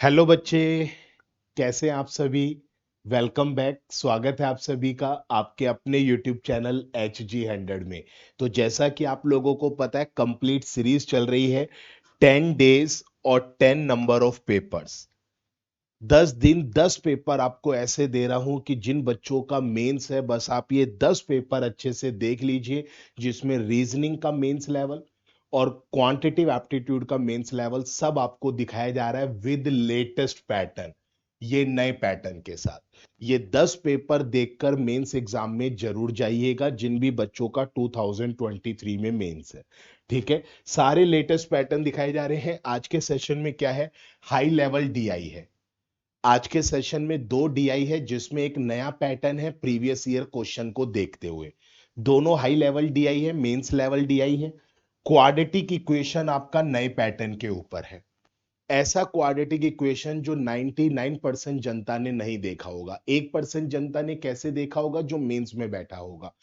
Hello बच्चे, कैसे हैं आप सभी। Welcome back. स्वागत है आप सभी का आपके अपने यूट्यूब चैनल HG100 में। तो जैसा कि आप लोगों को पता है, कंप्लीट सीरीज चल रही है 10 डेज और 10 नंबर ऑफ पेपर्स। 10 दिन 10 पेपर आपको ऐसे दे रहा हूं कि जिन बच्चों का मेंस है, बस आप ये 10 पेपर अच्छे से देख लीजिए, जिसमें रीजनिंग का मेंस लेवल और क्वांटिटिव एप्टीट्यूड का मेंस लेवल सब आपको दिखाया जा रहा है विद लेटेस्ट पैटर्न। ये नए पैटर्न के साथ ये 10 पेपर देखकर मेंस एग्जाम में जरूर जाइएगा, जिन भी बच्चों का 2023 में मेंस है। ठीक है, सारे लेटेस्ट पैटर्न दिखाए जा रहे हैं। आज के सेशन में क्या है, हाई लेवल डीआई है। आज के सेशन में 2 DI है, जिसमें एक नया पैटर्न है प्रीवियस ईयर क्वेश्चन को देखते हुए। दोनों हाई लेवल डीआई है, मेंस लेवल डीआई है। क्वाड्रेटिक इक्वेशन आपका नए पैटर्न के ऊपर है। ऐसा क्वाड्रेटिक इक्वेशन जो 99% जनता ने नहीं देखा होगा, 1% जनता ने कैसे देखा होगा, जो मेंस में बैठा होगा।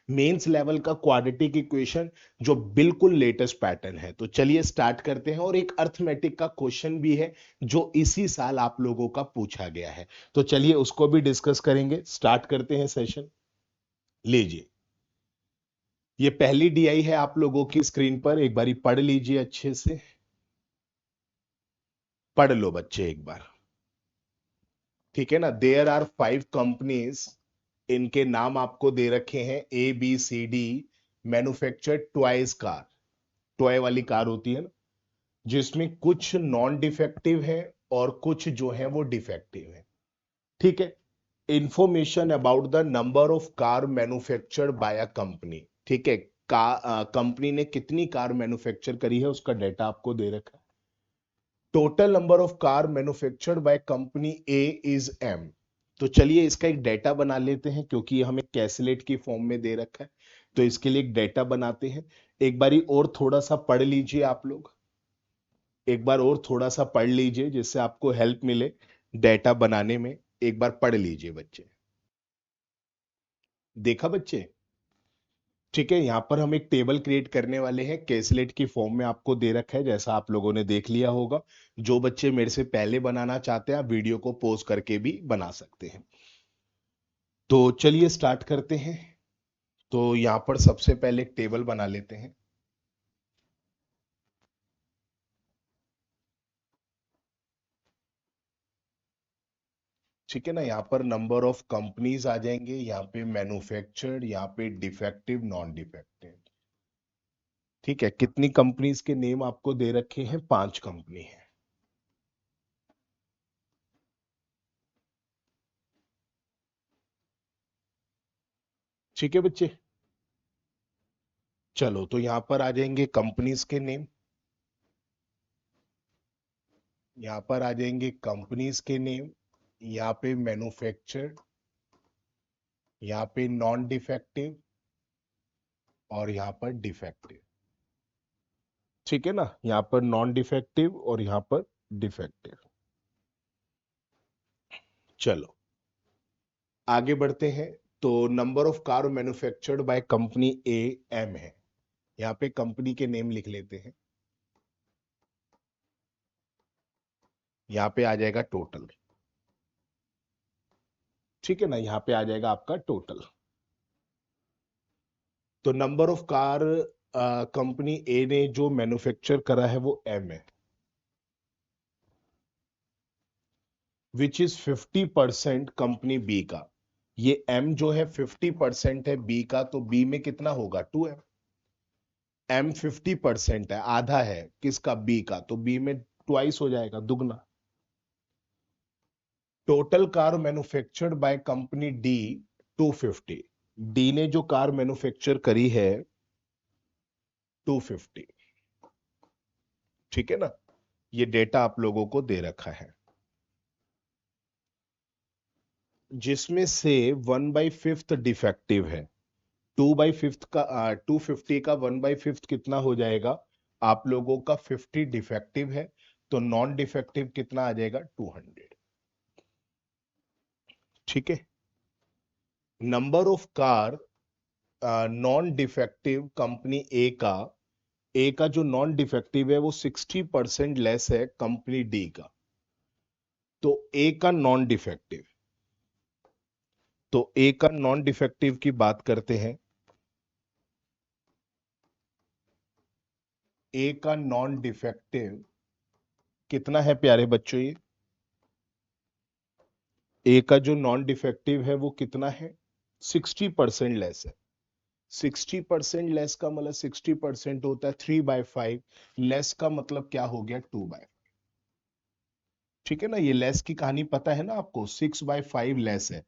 मेंस लेवल का क्वाड्रेटिक इक्वेशन जो बिल्कुल लेटेस्ट पैटर्न है। तो चलिए स्टार्ट करते हैं, और एक अर्थमेटिक का क्वेश्चन भी है जो इसी साल आप लोगों का पूछा गया है। तो चलिए उसको भी डिस्कस करेंगे। स्टार्ट करते हैं सेशन। लीजिए, ये पहली डीआई है आप लोगों की स्क्रीन पर, एक बारी पढ़ लीजिए, अच्छे से पढ़ लो बच्चे एक बार। ठीक है ना। देयर आर 5 कंपनीज, इनके नाम आपको दे रखे हैं ABCD, manufacture toys car. Toy वाली कार होती है ना, जिसमें कुछ नॉन डिफेक्टिव है और कुछ जो है वो डिफेक्टिव है। ठीक है। Information about the number of car manufactured by a company. ठीक है, कंपनी ने कितनी कार मैन्युफैक्चर करी है उसका डाटा आपको दे रखा है। Total number of car manufactured by company A is M। तो चलिए इसका एक डाटा बना लेते हैं, क्योंकि ये हमें कैलकुलेट की फॉर्म में दे रखा है। तो इसके लिए एक डाटा बनाते हैं। एक बारी और थोड़ा सा पढ़ लीजिए आप लोग, एक बार और थोड़ा सा पढ़ लीजिए जिससे आपको हेल्प मिले डेटा बनाने में। एक बार पढ़ लीजिए बच्चे। देखा बच्चे। ठीक है, यहां पर हम एक टेबल क्रिएट करने वाले हैं, कैसलेट की फॉर्म में आपको दे रखा है, जैसा आप लोगों ने देख लिया होगा। जो बच्चे मेरे से पहले बनाना चाहते हैं, आप वीडियो को पॉज करके भी बना सकते हैं। तो चलिए स्टार्ट करते हैं। तो यहां पर सबसे पहले एक टेबल बना लेते हैं। ठीक है ना, यहाँ पर नंबर ऑफ कंपनीज आ जाएंगे, यहाँ पे मैन्युफैक्चर्ड, यहाँ पे डिफेक्टिव नॉन डिफेक्टिव। ठीक है, कितनी कंपनीज के नेम आपको दे रखे हैं, 5 कंपनी है। ठीक है बच्चे। चलो, तो यहां पर आ जाएंगे कंपनीज के नेम, यहां पर आ जाएंगे कंपनीज के नेम, यहाँ पे मैन्युफैक्चर्ड, यहाँ पे नॉन डिफेक्टिव और यहाँ पर डिफेक्टिव। ठीक है ना, यहाँ पर नॉन डिफेक्टिव और यहाँ पर डिफेक्टिव। चलो आगे बढ़ते हैं। तो number of car manufactured by company A M है। यहाँ पे कंपनी के नेम लिख लेते हैं। यहाँ पे आ जाएगा टोटल। ठीक है ना, यहाँ पे आ जाएगा आपका टोटल। तो नंबर ऑफ कार कंपनी ए ने जो मैन्युफैक्चर करा है वो M है, विच इज 50% कंपनी बी का। ये M जो है 50% है बी का, तो बी में कितना होगा, 2M। M 50% है, आधा है किसका, बी का, तो बी में ट्वाइस हो जाएगा, दुगना। Total car manufactured by company D 250। D ने जो कार मैन्युफैक्चर करी है 250। ठीक है ना, ये डेटा आप लोगों को दे रखा है, जिसमें से 1/5 डिफेक्टिव है। 2/5 का 250 का 1/5 कितना हो जाएगा आप लोगों का, 50 डिफेक्टिव है। तो नॉन डिफेक्टिव कितना आ जाएगा, 200। ठीक है। Number of car non defective company A का जो नॉन डिफेक्टिव है वो 60% लेस है कंपनी डी का। तो ए का नॉन डिफेक्टिव, तो ए का नॉन डिफेक्टिव की बात करते हैं। ए का नॉन डिफेक्टिव कितना है प्यारे बच्चों? ये ए का जो नॉन डिफेक्टिव है वो कितना है? 60% लेस है। 60% लेस का मतलब 60% होता है 3/5, लेस का मतलब क्या हो गया? 2/5। ठीक है ना, ये लेस की कहानी पता है ना आपको, 6/5 लेस है,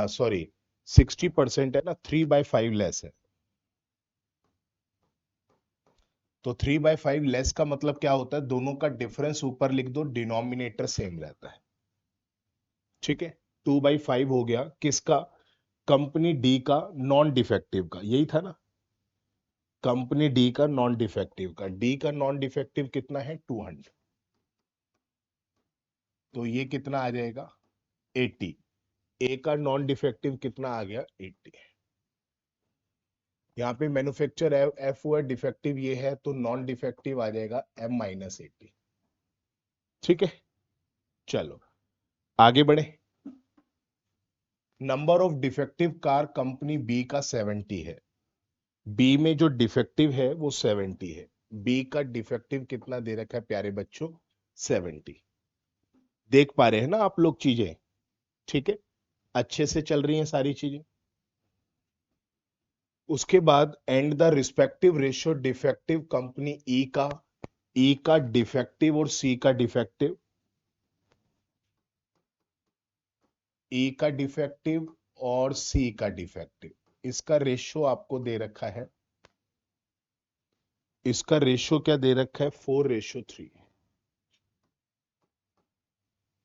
सॉरी 60% है ना, 3/5 लेस है। तो 3/5 लेस का मतलब क्या होता है? दोनों का डिफरेंस ऊपर लिख दो, डिनोमिनेटर सेम रहता है। ठीक है, 2/5 हो गया किसका? कंपनी डी का नॉन डिफेक्टिव का, यही था ना, कंपनी डी का नॉन डिफेक्टिव का। डी का नॉन डिफेक्टिव कितना है? 200। तो ये कितना आ जाएगा? 80। ए का नॉन डिफेक्टिव कितना आ गया? 80। यहाँ पे मैन्युफैक्चर एफ हुआ, डिफेक्टिव ये है, तो नॉन डिफेक्टिव आ जाएगा M-80। ठीक है, चलो आगे बढ़े। Number of defective car company B का 70 है। बी में जो डिफेक्टिव है वो 70 है। बी का डिफेक्टिव कितना दे रखा है प्यारे बच्चों? 70। देख पा रहे हैं ना आप लोग चीजें? ठीक है, अच्छे से चल रही हैं सारी चीजें। उसके बाद and the respective ratio defective company E का डिफेक्टिव और सी का डिफेक्टिव, ई का डिफेक्टिव और सी का डिफेक्टिव, इसका रेशियो आपको दे रखा है। इसका रेशियो क्या दे रखा है? 4:3।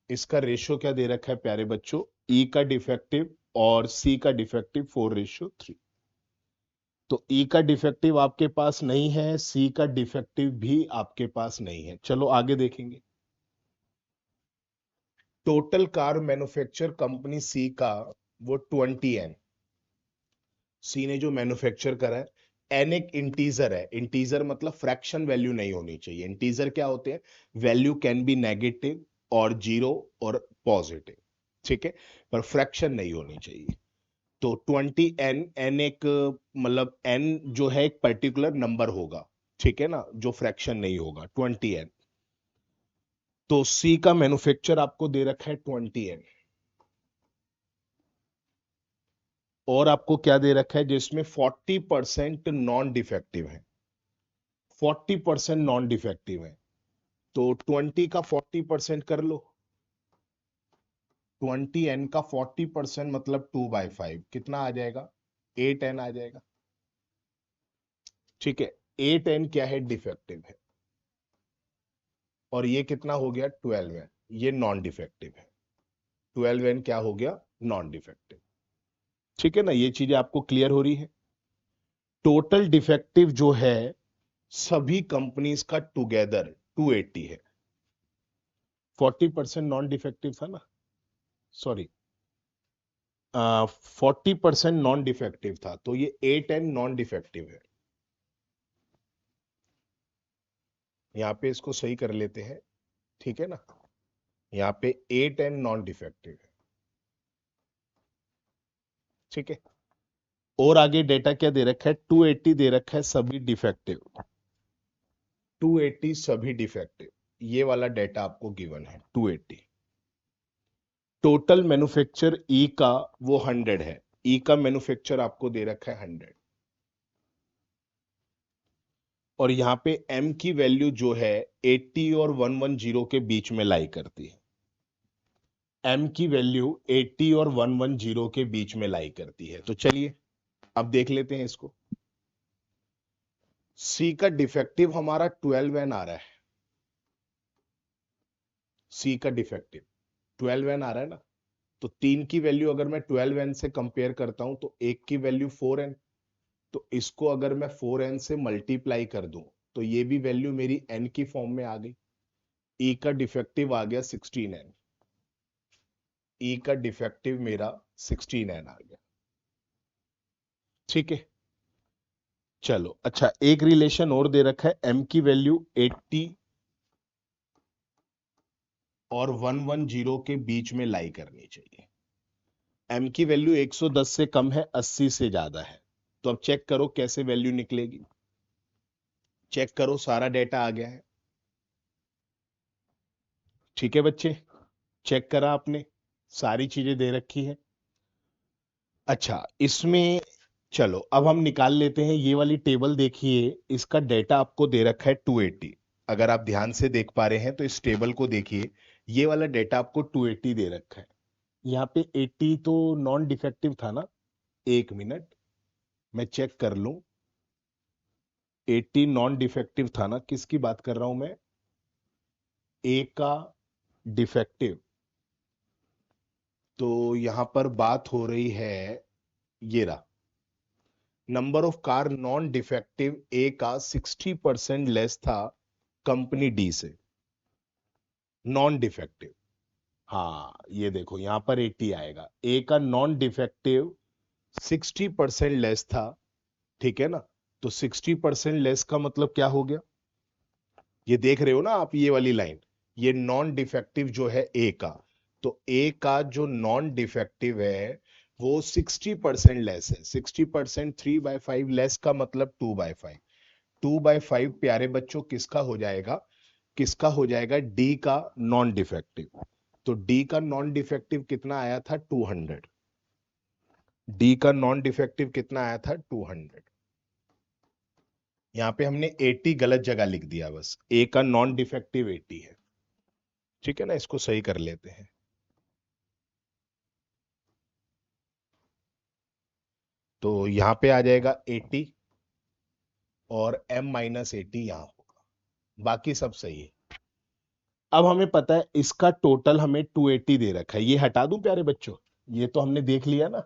इसका रेशियो क्या दे रखा है प्यारे बच्चों? ई का डिफेक्टिव और सी का डिफेक्टिव 4:3। तो ई का डिफेक्टिव आपके पास नहीं है, सी का डिफेक्टिव भी आपके पास नहीं है। चलो आगे देखेंगे। टोटल कार मैन्युफैक्चर कंपनी सी का वो 20N। सी ने जो मैन्युफैक्चर करा है, एन एक इंटीजर है। इंटीजर मतलब फ्रैक्शन वैल्यू नहीं होनी चाहिए। इंटीजर क्या होते हैं? वैल्यू कैन बी नेगेटिव और जीरो और पॉजिटिव। ठीक है, पर फ्रैक्शन नहीं होनी चाहिए। तो 20N, एन एक मतलब एन जो है एक पर्टिकुलर नंबर होगा, ठीक है ना, जो फ्रैक्शन नहीं होगा, 20N। तो सी का मैन्युफैक्चर आपको दे रखा है 20N, और आपको क्या दे रखा है जिसमें 40% नॉन डिफेक्टिव है। 40% नॉन डिफेक्टिव है, तो 20 का 40% कर लो। 20N का 40% मतलब 2/5 कितना आ जाएगा? 8N आ जाएगा। ठीक है, 8N क्या है? डिफेक्टिव है। और ये कितना हो गया? 12N, ये नॉन डिफेक्टिव है। 12N क्या हो गया? Non defective. ठीक है ना, ये चीजें आपको क्लियर हो रही है? टोटल डिफेक्टिव जो है सभी कंपनीज का टुगेदर 280 है। 40% नॉन डिफेक्टिव था ना, सॉरी 40% नॉन डिफेक्टिव था, तो ये 8N नॉन डिफेक्टिव है। यहां पे इसको सही कर लेते हैं, ठीक है ना, यहाँ पे 8N नॉन डिफेक्टिव है। ठीक है, और आगे डेटा क्या दे रखा है? 280 दे रखा है सभी डिफेक्टिव। 280 सभी डिफेक्टिव, ये वाला डेटा आपको गिवन है 280। टोटल मैन्युफैक्चर ई का वो 100 है। ई का मैन्युफैक्चर आपको दे रखा है 100, और यहां पे एम की वैल्यू जो है 80 और 110 के बीच में लाई करती है। एम की वैल्यू 80 और 110 के बीच में लाई करती है। तो चलिए अब देख लेते हैं इसको। सी का डिफेक्टिव हमारा 12N आ रहा है। सी का डिफेक्टिव 12N आ रहा है ना, तो तीन की वैल्यू अगर मैं 12N से कंपेयर करता हूं तो एक की वैल्यू 4N, तो इसको अगर मैं 4N से मल्टीप्लाई कर दूं तो ये भी वैल्यू मेरी N की फॉर्म में आ गई। ई का डिफेक्टिव आ गया 16N। ई का डिफेक्टिव मेरा 16N आ गया। ठीक है, चलो अच्छा, एक रिलेशन और दे रखा है, एम की वैल्यू 80 और 110 के बीच में लाई करनी चाहिए। m की वैल्यू 110 से कम है, 80 से ज्यादा है। तो अब चेक करो कैसे वैल्यू निकलेगी। चेक करो, सारा डेटा आ गया है। ठीक है बच्चे, चेक करा आपने, सारी चीजें दे रखी है। अच्छा, इसमें चलो अब हम निकाल लेते हैं। ये वाली टेबल देखिए, इसका डेटा आपको दे रखा है 280। अगर आप ध्यान से देख पा रहे हैं तो इस टेबल को देखिए, ये वाला डेटा आपको 280 दे रखा है। यहाँ पे 80 तो नॉन डिफेक्टिव था ना। एक मिनट, मैं चेक कर लूं। 80 नॉन डिफेक्टिव था ना, किसकी बात कर रहा हूं मैं? ए का डिफेक्टिव। तो यहां पर बात हो रही है, ये रहा, number of car non defective A का 60% लेस था कंपनी डी से। नॉन डिफेक्टिव, हाँ ये देखो यहां पर 80 आएगा। ए का नॉन डिफेक्टिव 60% लेस था, ठीक है ना। तो 60% लेस का मतलब क्या हो गया? ये देख रहे हो ना आप, ये वाली लाइन, ये नॉन डिफेक्टिव जो है ए का। तो ए का जो नॉन डिफेक्टिव है वो 60% लेस है। 60% 3/5 लेस का मतलब 2/5। 2/5 प्यारे बच्चों किसका हो जाएगा? किसका हो जाएगा? डी का नॉन डिफेक्टिव। तो डी का नॉन डिफेक्टिव कितना आया था? 200। डी का नॉन डिफेक्टिव कितना आया था? 200। यहां पे हमने 80 गलत जगह लिख दिया, बस ए का नॉन डिफेक्टिव 80 है। ठीक है ना, इसको सही कर लेते हैं। तो यहां पे आ जाएगा 80 और m-80 यहां होगा, बाकी सब सही है। अब हमें पता है इसका टोटल हमें 280 दे रखा है। ये हटा दूं प्यारे बच्चों? ये तो हमने देख लिया ना,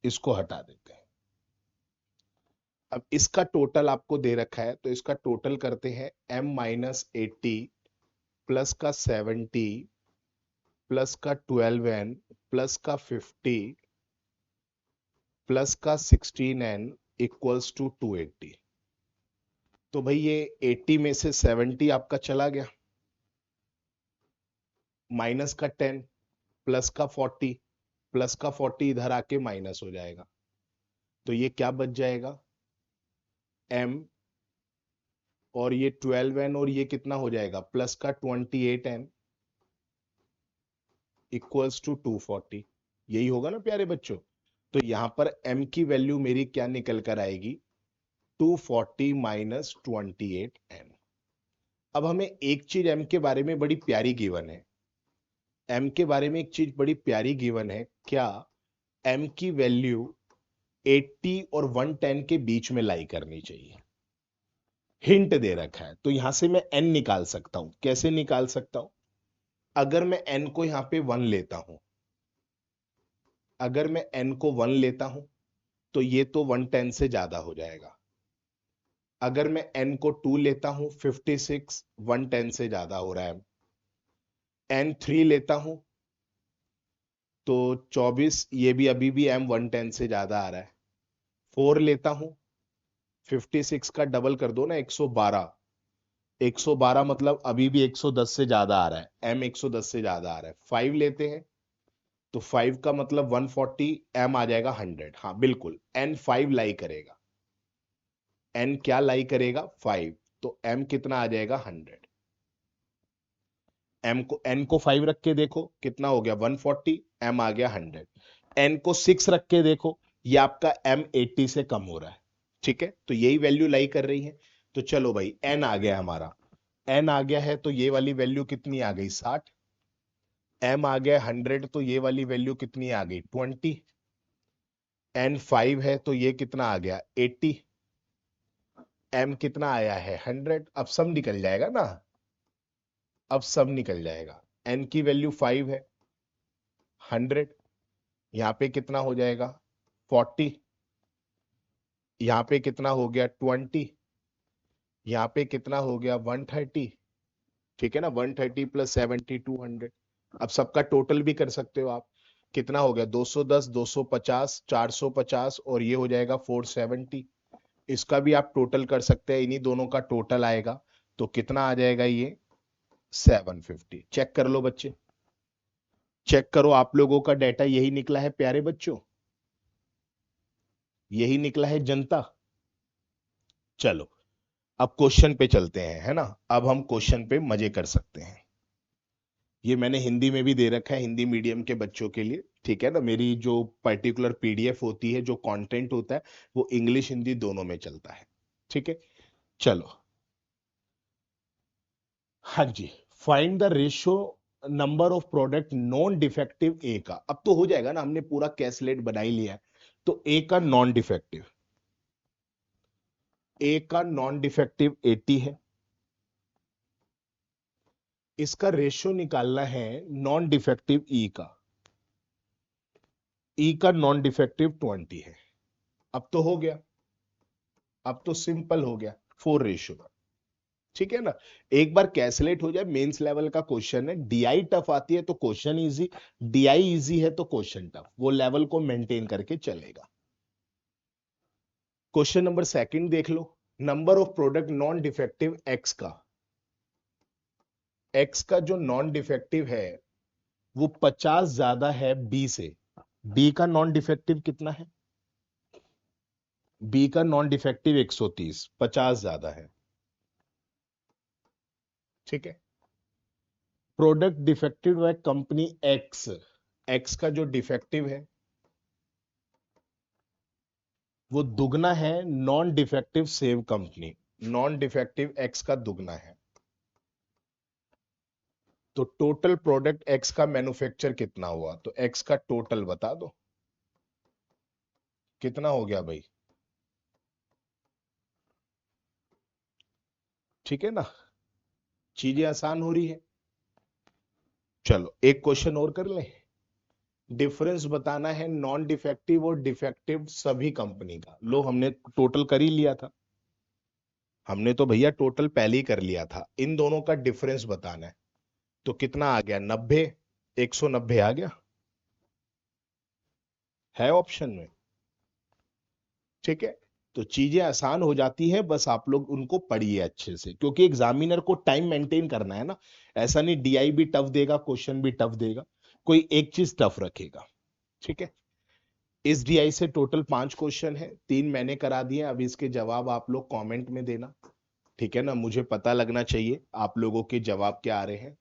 इसको हटा देते हैं। अब इसका टोटल आपको दे रखा है, तो इसका टोटल करते हैं। m-80 प्लस का 70 प्लस का 12n प्लस का 50 प्लस का 16n इक्वल्स टू 280। तो भाई ये 80 में से 70 आपका चला गया, माइनस का 10 प्लस का 40, प्लस का 40 इधर आके माइनस हो जाएगा। तो ये क्या बच जाएगा? m, और ये 12n, और ये कितना हो जाएगा? प्लस का 28n इक्वल्स टू 240। यही होगा ना प्यारे बच्चों? तो यहां पर m की वैल्यू मेरी क्या निकल कर आएगी? 240 माइनस 28n। अब हमें एक चीज m के बारे में बड़ी प्यारी गिवन है। m के बारे में एक चीज बड़ी प्यारी गिवन है, क्या? m की वैल्यू 80 और 110 के बीच में लाई करनी चाहिए। हिंट दे रखा है, तो यहां से मैं n निकाल सकता हूं। कैसे निकाल सकता हूं? अगर मैं n को यहां पे 1 लेता हूं, अगर मैं n को 1 लेता हूं तो ये तो 110 से ज्यादा हो जाएगा। अगर मैं n को 2 लेता हूं, 56 110 से ज्यादा हो रहा है। n 3 लेता हूं तो 24, ये भी अभी भी m 110 से ज्यादा आ रहा है। 4 लेता हूं, 56 का डबल कर दो ना, 112। 112 मतलब अभी भी 110 से ज्यादा आ रहा है, m 110 से ज्यादा आ रहा है। 5 लेते हैं तो 5 का मतलब 140, m आ जाएगा 100। हाँ बिल्कुल, n 5 लाई करेगा। n क्या लाई करेगा? 5। तो m कितना आ जाएगा? 100। m को, n को 5 रख के देखो कितना हो गया? 140, m आ गया 100। n को 6 रख के देखो, ये आपका m 80 से कम हो रहा है। ठीक है, तो यही वैल्यू लाई कर रही है। तो चलो भाई, n आ गया हमारा। n आ गया है तो ये वाली वैल्यू कितनी आ गई? 60। m आ गया 100 तो ये वाली वैल्यू कितनी आ गई? 20। n 5 है तो ये कितना आ गया? 80। m कितना आया है? 100। अब सब निकल जाएगा ना, अब सब निकल जाएगा। n की वैल्यू 5 है, 100, यहाँ पे कितना हो जाएगा? 40। यहाँ पे कितना हो गया? 20। यहाँ पे कितना हो गया? 130। ठीक है ना, 130 प्लस 70 200। अब सबका टोटल भी कर सकते हो आप। कितना हो गया? 210, 250, 450, और ये हो जाएगा 470। इसका भी आप टोटल कर सकते हैं, इन्हीं दोनों का टोटल आएगा। तो कितना आ जाएगा ये? 750। चेक कर लो बच्चे, चेक करो, आप लोगों का डेटा यही निकला है प्यारे बच्चों, यही निकला है जनता। चलो अब क्वेश्चन पे चलते हैं, है ना। अब हम क्वेश्चन पे मजे कर सकते हैं। ये मैंने हिंदी में भी दे रखा है, हिंदी मीडियम के बच्चों के लिए, ठीक है ना। मेरी जो पर्टिकुलर पीडीएफ होती है, जो कंटेंट होता है, वो इंग्लिश हिंदी दोनों में चलता है, ठीक है। चलो, हाँ जी। Find the ratio number of product non defective A का। अब तो हो जाएगा ना, हमने पूरा कैसलेट बना ही लिया है। तो ए का नॉन डिफेक्टिव, ए का नॉन डिफेक्टिव 80 है। इसका रेशियो निकालना है नॉन डिफेक्टिव ई का, ई का नॉन डिफेक्टिव 20 है। अब तो हो गया, अब तो सिंपल हो गया, 4 रेशियो, ठीक है ना। एक बार कैलकुलेट हो जाए, मेंस लेवल का क्वेश्चन है, डीआई टफ आती है तो क्वेश्चन इजी, डीआई इजी है तो क्वेश्चन टफ, वो लेवल को मेंटेन करके चलेगा। क्वेश्चन नंबर सेकंड देख लो। Number of product non defective X का, एक्स का जो नॉन डिफेक्टिव है वो 50 ज्यादा है बी से। बी का नॉन डिफेक्टिव कितना है? बी का नॉन डिफेक्टिव 130, 50 ज्यादा है, ठीक है। प्रोडक्ट डिफेक्टिव है कंपनी एक्स, एक्स का जो डिफेक्टिव है वो दुगना है non defective same company, non defective X का दुगना है। तो टोटल प्रोडक्ट एक्स का मैन्युफैक्चर कितना हुआ, तो एक्स का टोटल बता दो कितना हो गया भाई, ठीक है ना। चीजें आसान हो रही है। चलो एक क्वेश्चन और कर ले। डिफरेंस बताना है नॉन डिफेक्टिव और डिफेक्टिव सभी कंपनी का। लो हमने टोटल कर ही लिया था, हमने तो भैया टोटल पहले ही कर लिया था, इन दोनों का डिफरेंस बताना है। तो कितना आ गया, 90, 190 आ गया, है ऑप्शन में, ठीक है। तो चीजें आसान हो जाती हैं, बस आप लोग उनको पढ़िए अच्छे से, क्योंकि एग्जामिनर को टाइम मेंटेन करना है ना। ऐसा नहीं डीआई भी टफ देगा, क्वेश्चन भी टफ देगा, कोई एक चीज टफ रखेगा, ठीक है। इस डीआई से टोटल 5 क्वेश्चन है, 3 मैंने करा दिए, अब इसके जवाब आप लोग कमेंट में देना, ठीक है ना। मुझे पता लगना चाहिए आप लोगों के जवाब क्या आ रहे हैं।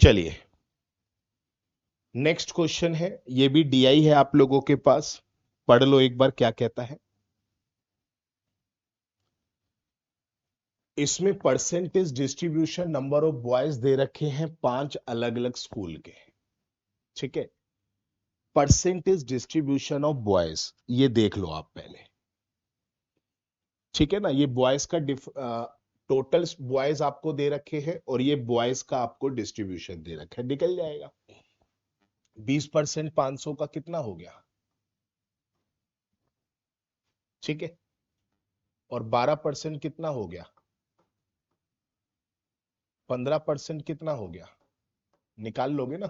चलिए नेक्स्ट क्वेश्चन है, ये भी डीआई है आप लोगों के पास, पढ़ लो एक बार क्या कहता है। इसमें percentage distribution number of boys they रखे हैं 5 अलग अलग स्कूल के, ठीक है। परसेंटेज डिस्ट्रीब्यूशन ऑफ बॉयज ये देख लो आप पहले, ठीक है ना। ये बॉयज का टोटल बॉयज आपको दे रखे हैं और ये बॉयज का आपको डिस्ट्रीब्यूशन दे रखा है, निकल जाएगा। 20% 500 का कितना हो गया, ठीक है। और 12% कितना हो गया, 15% कितना हो गया, निकाल लोगे ना।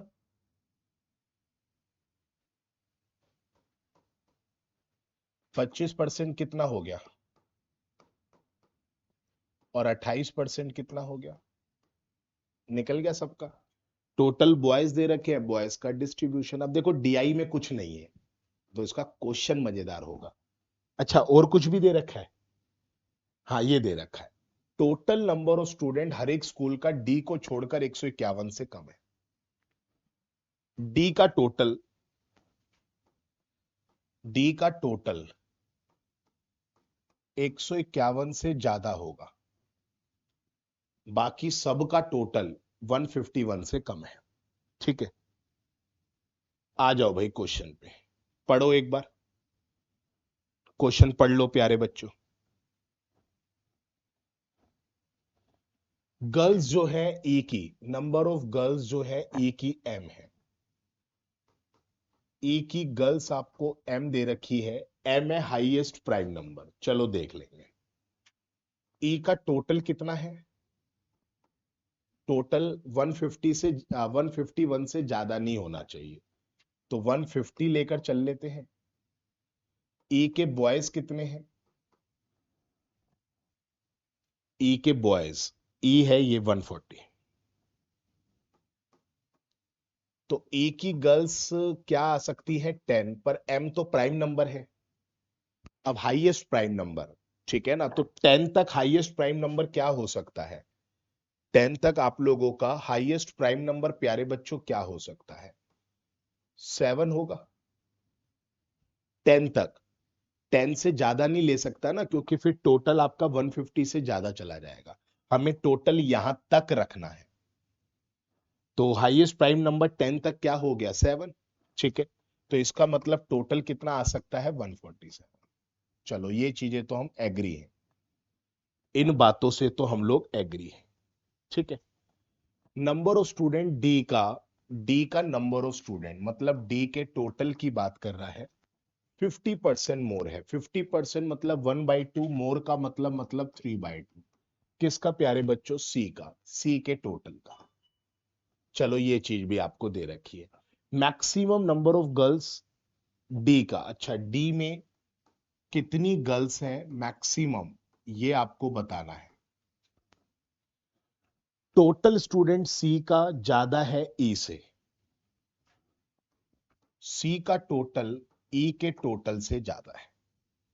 25% कितना हो गया, और 28% कितना हो गया, निकल गया सबका। टोटल बॉयज दे रखे हैं, बॉयज का डिस्ट्रीब्यूशन। अब देखो डीआई में कुछ नहीं है तो इसका क्वेश्चन मजेदार होगा। अच्छा और कुछ भी दे रखा है, हाँ ये दे रखा है, टोटल नंबर ऑफ स्टूडेंट हर एक स्कूल का डी को छोड़कर 151 से कम है। डी का टोटल, डी का टोटल 151 से ज्यादा होगा, बाकी सब का टोटल 151 से कम है, ठीक है। आ जाओ भाई क्वेश्चन पे, पढ़ो एक बार, क्वेश्चन पढ़ लो प्यारे बच्चों। गर्ल्स जो है ई की, नंबर ऑफ गर्ल्स जो है ई की एम है, ई की गर्ल्स आपको एम दे रखी है, एम है हाईएस्ट प्राइम नंबर, चलो देख लेंगे। ई का टोटल कितना है, टोटल 150 से 151 से ज्यादा नहीं होना चाहिए, तो 150 लेकर चल लेते हैं। ई के बॉयज कितने हैं, ई के बॉयज, ई है ये 140, तो ई की गर्ल्स क्या आ सकती है 10, पर एम तो प्राइम नंबर है, अब हाईएस्ट प्राइम नंबर, ठीक है ना, तो 10 तक हाईएस्ट प्राइम नंबर क्या हो सकता है, 10 तक आप लोगों का हाईएस्ट प्राइम नंबर प्यारे बच्चों क्या हो सकता है, 7 होगा 10 तक। 10 से ज्यादा नहीं ले सकता ना, क्योंकि फिर टोटल आपका 150 से ज्यादा चला जाएगा, हमें टोटल यहां तक रखना है। तो हाईएस्ट प्राइम नंबर 10 तक क्या हो गया 7, ठीक है, तो इसका मतलब टोटल कितना आ सकता है 147। चलो ये चीजें तो हम एग्री हैं, इन बातों से तो हम लोग एग्री हैं, ठीक है। नंबर ऑफ स्टूडेंट डी का नंबर ऑफ स्टूडेंट, मतलब डी के टोटल की बात कर रहा है, 50% मोर है, 50% मतलब 1/2 मोर का मतलब 3/2, किसका प्यारे बच्चों, सी का, सी के टोटल का। चलो ये चीज भी आपको दे रखी है। Maximum number of girls D का, अच्छा डी में कितनी गर्ल्स हैं मैक्सिमम, ये आपको बताना है। टोटल स्टूडेंट सी का ज्यादा है ई से, सी का टोटल ई के टोटल से ज्यादा है।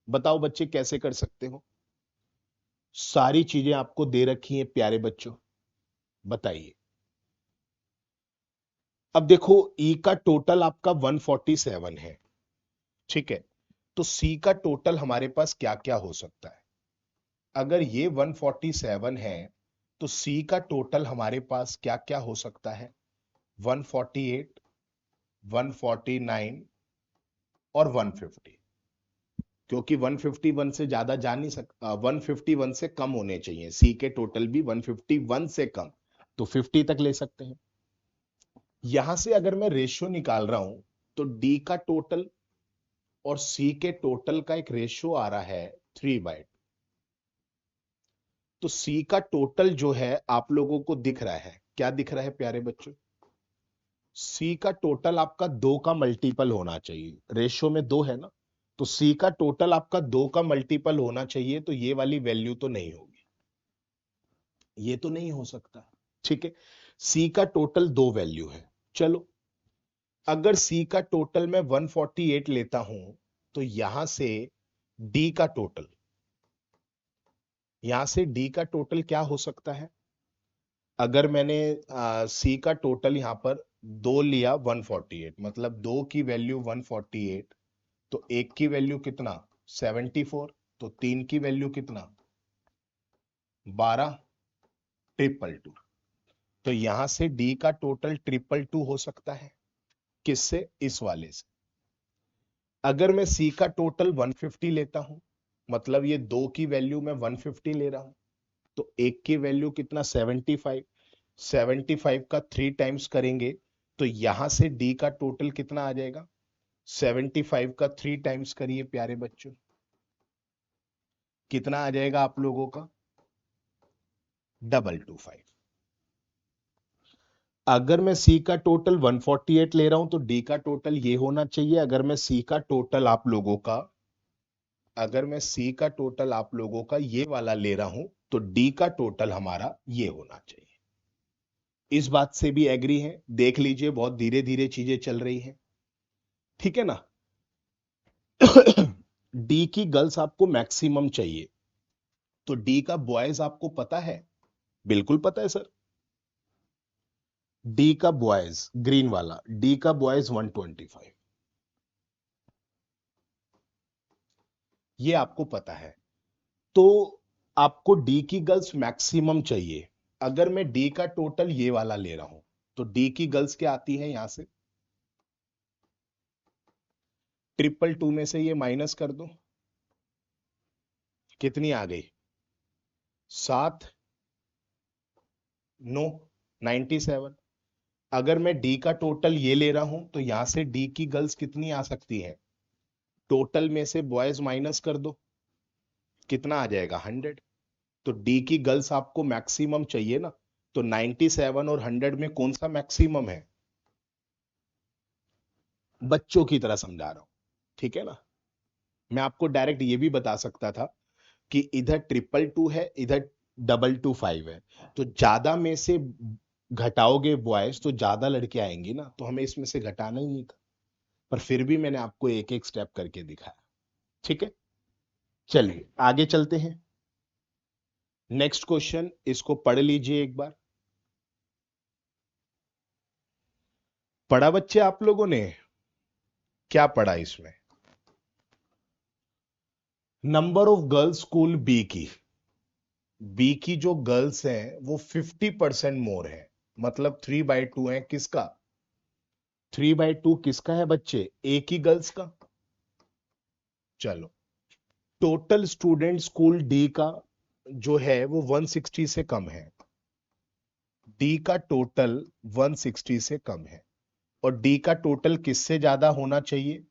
बताओ बच्चे कैसे कर सकते हो, सारी चीजें आपको दे रखी हैं प्यारे बच्चों, बताइए। अब देखो ई का टोटल आपका 147 है, ठीक है, तो सी का टोटल हमारे पास क्या क्या हो सकता है, अगर ये 147 है तो सी का टोटल हमारे पास क्या क्या हो सकता है, 148, 149 और 150, क्योंकि 151 से ज्यादा जा नहीं सकता, 151 से कम होने चाहिए, सी के टोटल भी 151 से कम, तो 50 तक ले सकते हैं। यहां से अगर मैं रेशियो निकाल रहा हूं, तो डी का टोटल और सी के टोटल का एक रेशियो आ रहा है 3/2, तो सी का टोटल जो है आप लोगों को दिख रहा है, क्या दिख रहा है प्यारे बच्चों, सी का टोटल आपका 2 का मल्टीपल होना चाहिए, रेशियो में 2 है ना, तो सी का टोटल आपका 2 का मल्टीपल होना चाहिए, तो ये वाली वैल्यू तो नहीं होगी, ये तो नहीं हो सकता, ठीक है। सी का टोटल 2 वैल्यू है। चलो अगर सी का टोटल मैं 148 लेता हूं, तो यहां से डी का टोटल, यहां से डी का टोटल क्या हो सकता है, अगर मैंने सी का टोटल यहां पर 2 लिया 148, मतलब 2 की वैल्यू 148, तो एक की वैल्यू कितना 74, तो 3 की वैल्यू कितना 12, 222, तो यहां से डी का टोटल 222 हो सकता है, किससे, इस वाले से। अगर मैं सी का टोटल 150 लेता हूं, मतलब ये 2 की वैल्यू मैं 150 ले रहा हूं, तो एक की वैल्यू कितना 75, 75 का 3 टाइम्स करेंगे, तो यहां से डी का टोटल कितना आ जाएगा, 75 का 3 टाइम्स करिए प्यारे बच्चों, कितना आ जाएगा आप लोगों का 225। अगर मैं सी का टोटल 148 ले रहा हूं, तो डी का टोटल ये होना चाहिए, अगर मैं सी का टोटल आप लोगों का, अगर मैं सी का टोटल आप लोगों का ये वाला ले रहा हूं, तो डी का टोटल हमारा ये होना चाहिए। इस बात से भी एग्री है, देख लीजिए बहुत धीरे धीरे चीजें चल रही हैं, ठीक है ना। डी की गर्ल्स आपको मैक्सिमम चाहिए, तो डी का बॉयज आपको पता है, बिल्कुल पता है सर, डी का बॉयज ग्रीन वाला, डी का बॉयज 125, ये आपको पता है, तो आपको डी की गर्ल्स मैक्सिमम चाहिए। अगर मैं डी का टोटल ये वाला ले रहा हूं, तो डी की गर्ल्स क्या आती है, यहां से 222 में से ये माइनस कर दो, कितनी आ गई 7, 9, 97। अगर मैं डी का टोटल ये ले रहा हूं, तो यहां से डी की गर्ल्स कितनी आ सकती है, टोटल में से बॉयज माइनस कर दो, कितना आ जाएगा 100, तो डी की गर्ल्स आपको मैक्सिमम चाहिए ना, तो 97 और 100 में कौन सा मैक्सिमम है, बच्चों की तरह समझा रहा हूं, ठीक है ना। मैं आपको डायरेक्ट ये भी बता सकता था कि इधर 222 है, इधर 225 है, तो ज्यादा में से घटाओगे बॉयज तो ज्यादा लड़कियां आएंगी ना, तो हमें इसमें से घटाना ही नहीं था। पर फिर भी मैंने आपको एक एक स्टेप करके दिखाया। ठीक है, चलिए आगे चलते हैं। नेक्स्ट क्वेश्चन, इसको पढ़ लीजिए एक बार। पढ़ा बच्चे आप लोगों ने? क्या पढ़ा इसमें? Number of girls school B की जो गर्ल्स हैं वो 50% मोर है, मतलब 3/2 है। किसका? 3/2 किसका है बच्चे? ए की गर्ल्स का। चलो, टोटल स्टूडेंट स्कूल डी का जो है वो 160 से कम है। डी का टोटल 160 से कम है, और डी का टोटल किससे ज्यादा होना चाहिए?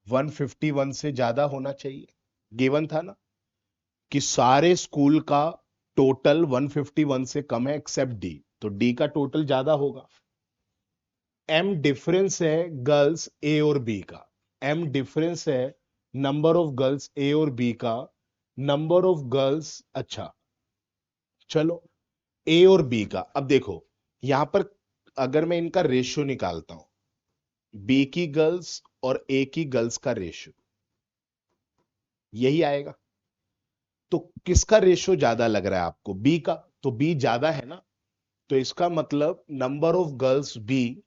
151 से ज्यादा होना चाहिए। गिवन था ना कि सारे स्कूल का टोटल 151 से कम है एक्सेप्ट डी, तो डी का टोटल ज्यादा होगा। एम डिफरेंस है गर्ल्स ए और बी का। एम डिफरेंस है नंबर ऑफ गर्ल्स ए और बी का। नंबर ऑफ गर्ल्स, अच्छा चलो, ए और बी का। अब देखो यहां पर अगर मैं इनका रेशियो निकालता हूं, बी की गर्ल्स और ए की गर्ल्स का रेशियो यही आएगा। तो किसका रेशियो ज्यादा लग रहा है आपको? बी का। तो बी ज्यादा है ना, तो इसका मतलब नंबर ऑफ गर्ल्स बी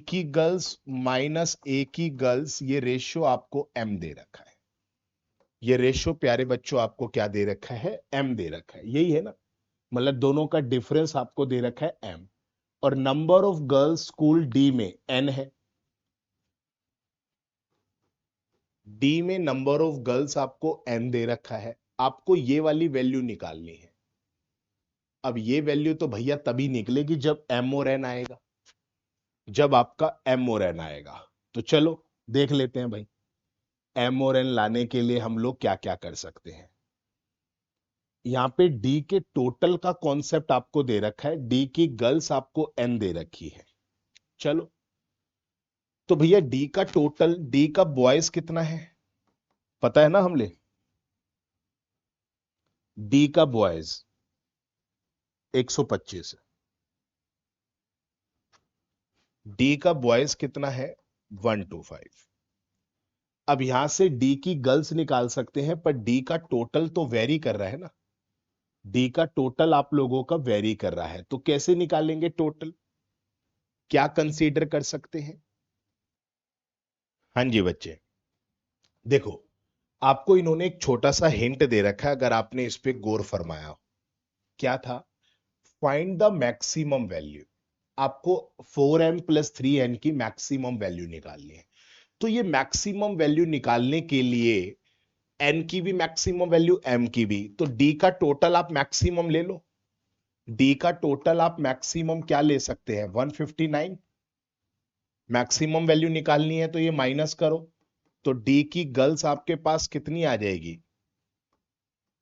की गर्ल्स माइनस ए की गर्ल्स, ये रेशियो आपको एम दे रखा है। ये रेशियो प्यारे बच्चों आपको क्या दे रखा है? एम दे रखा है, यही है ना। मतलब दोनों का डिफरेंस आपको दे रखा है एम। और number of girls school D में एन है। डी में नंबर ऑफ गर्ल्स आपको एन दे रखा है। आपको ये वाली वैल्यू निकालनी है। अब ये वैल्यू तो भैया तभी निकलेगी जब एम और एन आएगा, जब आपका एम और एन आएगा। तो चलो देख लेते हैं भाई, एम और एन लाने के लिए हम लोग क्या क्या कर सकते हैं। यहां पे डी के टोटल का कॉन्सेप्ट आपको दे रखा है, डी की गर्ल्स आपको एन दे रखी है। चलो, तो भैया डी का टोटल, डी का बॉयज कितना है पता है ना हमले? डी का बॉयज 125 है। डी का बॉयज कितना है? 125। अब यहां से डी की गर्ल्स निकाल सकते हैं, पर डी का टोटल तो वेरी कर रहा है ना। डी का टोटल आप लोगों का वेरी कर रहा है, तो कैसे निकालेंगे टोटल? क्या कंसीडर कर सकते हैं? हाँ जी बच्चे, देखो आपको इन्होंने एक छोटा सा हिंट दे रखा है, अगर आपने इस पे गौर फरमाया हो। क्या था? Find the maximum value. आपको 4m+3n की मैक्सिमम वैल्यू निकालनी है। तो ये मैक्सिमम वैल्यू निकालने के लिए n की भी मैक्सिमम वैल्यू, m की भी, तो d का टोटल आप मैक्सिमम ले लो। d का टोटल आप मैक्सिमम क्या ले सकते हैं? 159। मैक्सिमम वैल्यू निकालनी है तो ये माइनस करो, तो डी की गर्ल्स आपके पास कितनी आ जाएगी?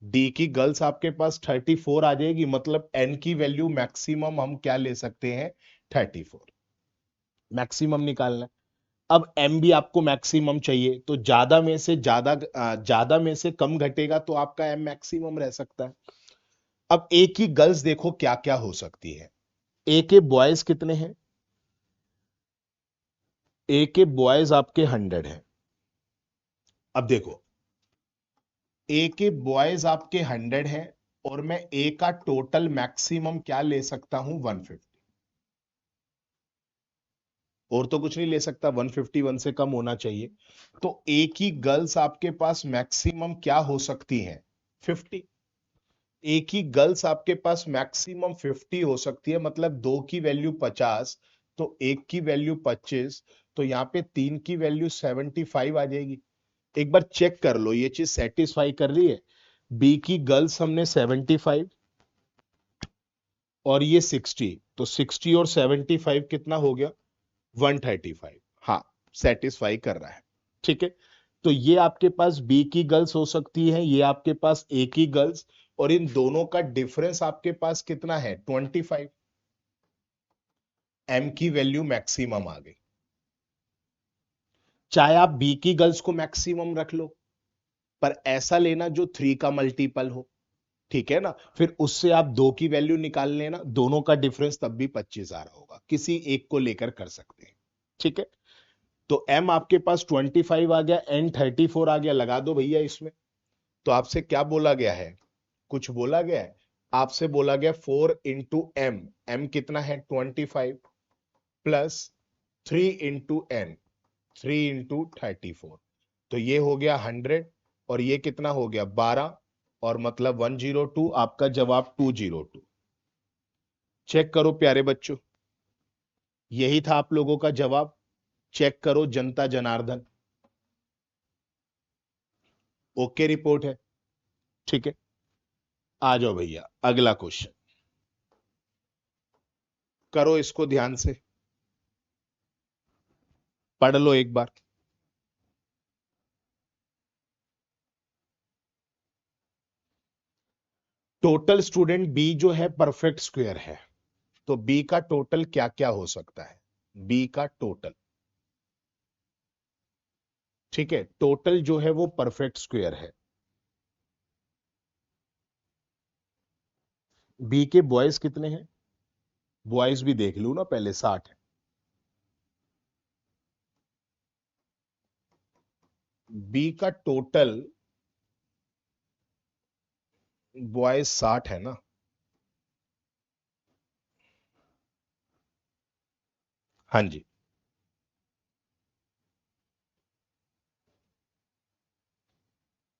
डी की गर्ल्स आपके पास 34 आ जाएगी, मतलब एन की वैल्यू मैक्सिमम हम क्या ले सकते हैं? 34। मैक्सिमम निकालना है। अब एम भी आपको मैक्सिमम चाहिए, तो ज्यादा में से ज्यादा में से कम घटेगा तो आपका एम मैक्सिमम रह सकता है। अब ए की गर्ल्स देखो क्या क्या हो सकती है। ए के बॉयज कितने हैं? ए के बॉयज आपके 100 हैं। अब देखो ए के बॉयज आपके 100 हैं, और मैं ए का टोटल मैक्सिमम क्या ले सकता हूं? 150। और तो कुछ नहीं ले सकता, 151 से कम होना चाहिए। तो ए की गर्ल्स आपके पास मैक्सिमम क्या हो सकती हैं? 50। ए की गर्ल्स आपके पास मैक्सिमम 50 हो सकती है, मतलब दो की वैल्यू 50, तो एक की वैल्यू 25, तो यहाँ पे तीन की वैल्यू 75 आ जाएगी। एक बार चेक कर लो ये चीज सेटिस्फाई कर रही है। बी की गर्ल्स हमने 75 और ये 60, तो 60 और 75 कितना हो गया? 135। हाँ, सेटिस्फाई कर रहा है। ठीक है, तो ये आपके पास बी की गर्ल्स हो सकती है, ये आपके पास ए की गर्ल्स, और इन दोनों का डिफरेंस आपके पास कितना है? 25। एम की वैल्यू मैक्सिमम आ गई। चाहे आप बी की गर्ल्स को मैक्सिमम रख लो, पर ऐसा लेना जो 3 का मल्टीपल हो, ठीक है ना। फिर उससे आप 2 की वैल्यू निकाल लेना, दोनों का डिफरेंस तब भी 25 आ रहा होगा, किसी एक को लेकर कर सकते हैं, ठीक है। तो m आपके पास 25 आ गया, n 34 आ गया, लगा दो भैया इसमें। तो आपसे क्या बोला गया है, कुछ बोला गया है, आपसे बोला गया 4 इंटू एम, एम कितना है 25 प्लस 3 इंटू एन, 3 इंटू 34, तो ये हो गया 100 और ये कितना हो गया 12 और मतलब 102, आपका जवाब 202। चेक करो प्यारे बच्चों, यही था आप लोगों का जवाब। चेक करो जनता जनार्दन, ओके रिपोर्ट है, ठीक है। आ जाओ भैया अगला क्वेश्चन, करो इसको ध्यान से, पढ़ लो एक बार। टोटल स्टूडेंट बी जो है परफेक्ट स्क्वायर है, तो बी का टोटल क्या क्या हो सकता है, बी का टोटल, ठीक है, टोटल जो है वो परफेक्ट स्क्वायर है। बी के बॉयज कितने हैं, बॉयज भी देख लू ना पहले, 60 है। बी का टोटल बॉयज 60 है ना, हाँ जी।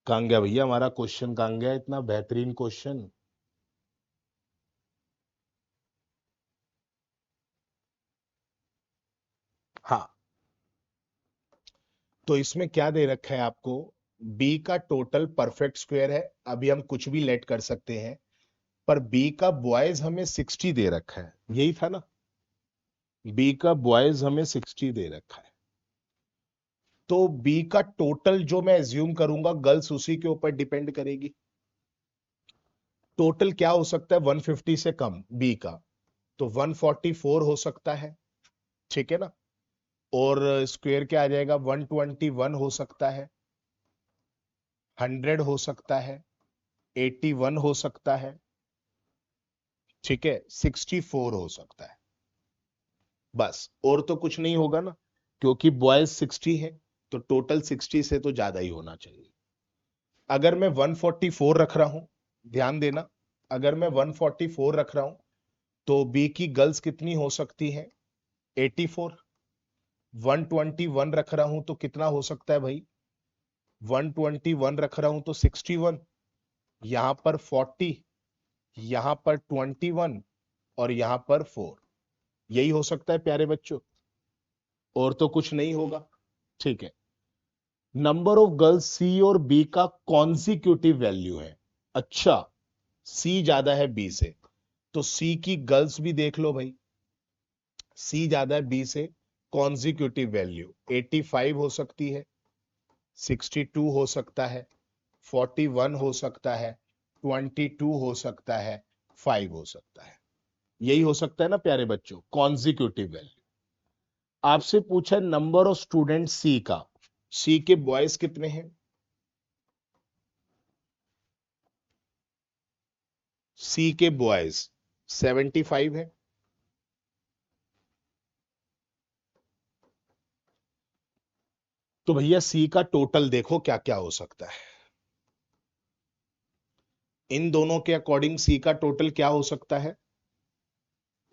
कहां गया भैया हमारा क्वेश्चन, कहां गया इतना बेहतरीन क्वेश्चन। हाँ, तो इसमें क्या दे रखा है आपको, बी का टोटल परफेक्ट स्क्वायर है, अभी हम कुछ भी लेट कर सकते हैं, पर बी का बॉयज हमें 60 दे रखा है, यही था ना, बी का बॉयज हमें 60 दे रखा है। तो बी का टोटल जो मैं एज्यूम करूंगा, गर्ल्स उसी के ऊपर डिपेंड करेगी। टोटल क्या हो सकता है 150 से कम बी का, तो 144 हो सकता है, ठीक है ना। और स्क्वायर क्या आ जाएगा, 121 हो सकता है, 100 हो सकता है, 81 हो सकता है, ठीक है, 64 हो सकता है, बस और तो कुछ नहीं होगा ना, क्योंकि बॉयज 60 है, तो टोटल 60 से तो ज्यादा ही होना चाहिए। अगर मैं 144 रख रहा हूं, ध्यान देना, अगर मैं 144 रख रहा हूं, तो बी की गर्ल्स कितनी हो सकती है 84, 121 रख रहा हूं तो कितना हो सकता है भाई, 121 रख रहा हूं तो 61, यहां पर 40, यहां पर 21 और यहां पर 4, यही हो सकता है प्यारे बच्चों, और तो कुछ नहीं होगा, ठीक है। नंबर ऑफ गर्ल्स सी और बी का कॉन्सिक्यूटिव वैल्यू है, अच्छा, सी ज्यादा है बी से, तो सी की गर्ल्स भी देख लो भाई, सी ज्यादा है बी से, कॉन्सिक्यूटिव वैल्यू 85 हो सकती है, 62 हो सकता है, 41 हो सकता है, 22 हो सकता है, 5 हो सकता है, यही हो सकता है ना प्यारे बच्चों, कॉन्सिक्यूटिव वैल्यू। आपसे पूछा नंबर ऑफ स्टूडेंट सी का, सी के बॉयज कितने हैं, सी के बॉयज 75 है, तो भैया सी का टोटल देखो क्या क्या हो सकता है, इन दोनों के अकॉर्डिंग सी का टोटल क्या हो सकता है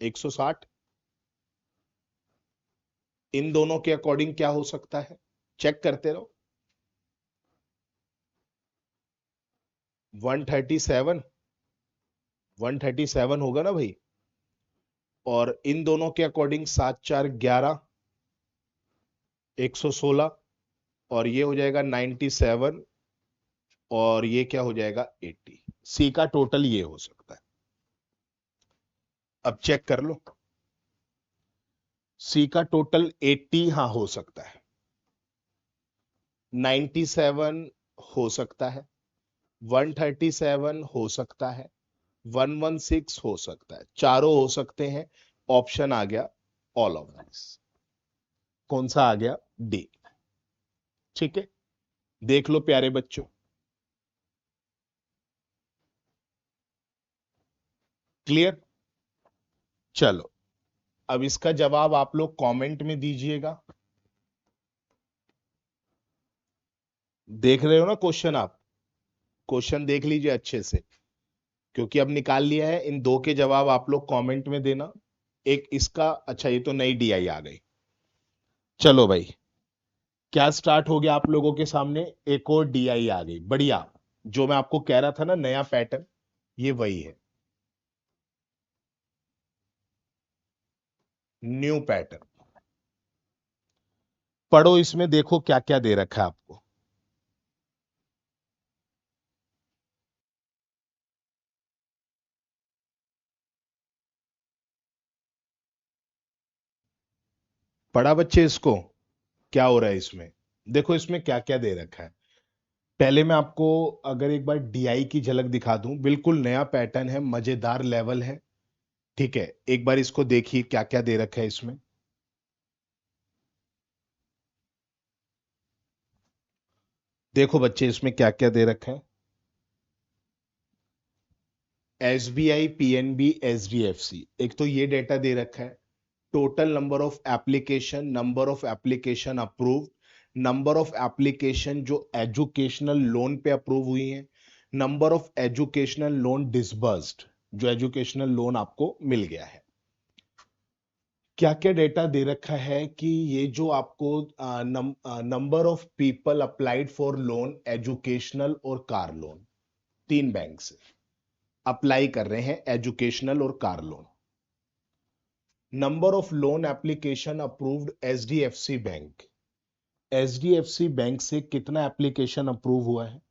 160, इन दोनों के अकॉर्डिंग क्या हो सकता है, चेक करते रहो, 137, 137 होगा ना भाई, और इन दोनों के अकॉर्डिंग 7 4 11, 116, और ये हो जाएगा 97, और ये क्या हो जाएगा 80, सी का टोटल ये हो सकता है। अब चेक कर लो, सी का टोटल 80 हाँ हो सकता है, 97 हो सकता है, 137 हो सकता है, 116 हो सकता है, चारों हो सकते हैं, ऑप्शन आ गया ऑल ऑफ दिस, कौन सा आ गया डी, ठीक है। देख लो प्यारे बच्चों, क्लियर? चलो, अब इसका जवाब आप लोग कमेंट में दीजिएगा। देख रहे हो ना क्वेश्चन आप? क्वेश्चन देख लीजिए अच्छे से, क्योंकि अब निकाल लिया है। इन दो के जवाब आप लोग कमेंट में देना। एक इसका, अच्छा ये तो नई डीआई आ गई। चलो भाई, क्या स्टार्ट हो गया आप लोगों के सामने? एक और डीआई आ गई, बढ़िया। जो मैं आपको कह रहा था ना, नया पैटर्न, ये वही है, न्यू पैटर्न। पढ़ो, इसमें देखो क्या क्या दे रखा है आपको। पढ़ा बच्चे इसको? क्या हो रहा है इसमें? देखो इसमें क्या क्या दे रखा है। पहले मैं आपको अगर एक बार डीआई की झलक दिखा दूं, बिल्कुल नया पैटर्न है, मजेदार लेवल है। ठीक है, एक बार इसको देखिए क्या क्या दे रखा है इसमें। देखो बच्चे, इसमें क्या क्या दे रखा है। एसबीआई, पीएनबी, एचडीएफसी, एक तो ये डेटा दे रखा है। Total number of application, number of application approved, number of application जो एजुकेशनल लोन पे अप्रूव हुई हैं, number of educational loan disbursed, जो एजुकेशनल लोन आपको मिल गया है। क्या क्या डेटा दे रखा है कि ये जो आपको number of people applied for loan, educational और कार लोन, तीन बैंक से अप्लाई कर रहे हैं एजुकेशनल और car loan. Number of loan application approved HDFC bank, HDFC bank से कितना एप्लीकेशन अप्रूव हुआ है?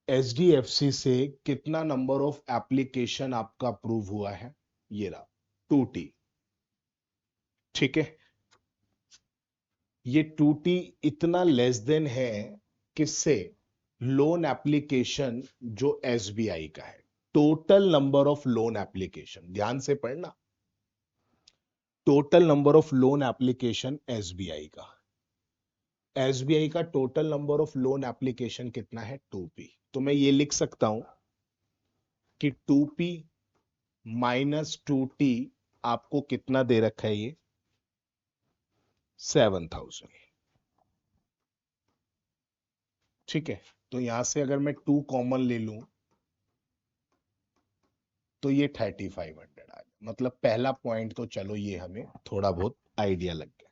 एचडीएफसी से कितना नंबर ऑफ एप्लीकेशन आपका अप्रूव हुआ है? ये रहा, 2T। ठीक है, ये 2T इतना लेस देन है किससे? लोन एप्लीकेशन जो एसबीआई का है। Total number of loan application, ध्यान से पढ़ना, total number of loan application SBI का, एसबीआई का total number of loan application कितना है? 2P। तो मैं ये लिख सकता हूं कि 2P माइनस 2T आपको कितना दे रखा है? ये 7,000। ठीक है, तो यहां से अगर मैं 2 कॉमन ले लूं तो ये 3,500 आ गया। मतलब पहला पॉइंट तो चलो ये हमें थोड़ा बहुत आइडिया लग गया।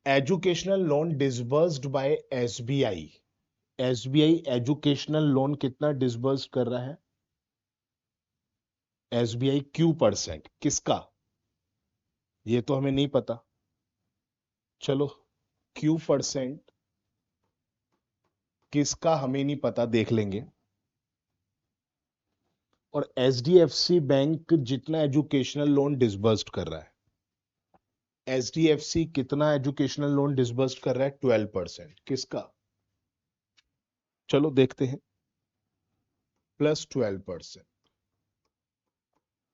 Educational loan disbursed by SBI, SBI educational loan कितना डिसबर्स्ड कर रहा है? एसबीआई क्यू परसेंट किसका? ये तो हमें नहीं पता। चलो, क्यू परसेंट किसका हमें नहीं पता, देख लेंगे। और एचडीएफसी बैंक जितना एजुकेशनल लोन डिसबर्स्ड कर रहा है, एचडीएफसी कितना एजुकेशनल लोन डिसबर्स्ड कर रहा है? 12%। किसका? चलो देखते हैं। प्लस 12%,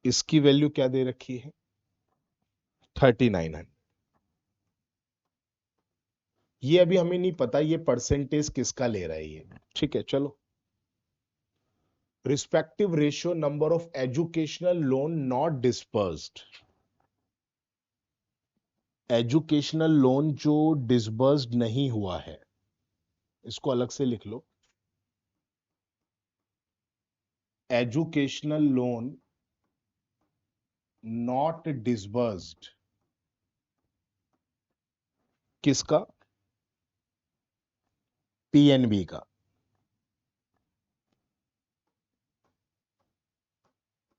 इसकी वैल्यू क्या दे रखी है? 3,900। ये अभी हमें नहीं पता ये परसेंटेज किसका ले रहा है ये। ठीक है, चलो। Respective ratio number of educational loan not dispersed, educational loan जो डिसबर्स्ड नहीं हुआ है, इसको अलग से लिख लो। एजुकेशनल लोन नॉट डिसबर्स्ड किसका? पीएनबी का,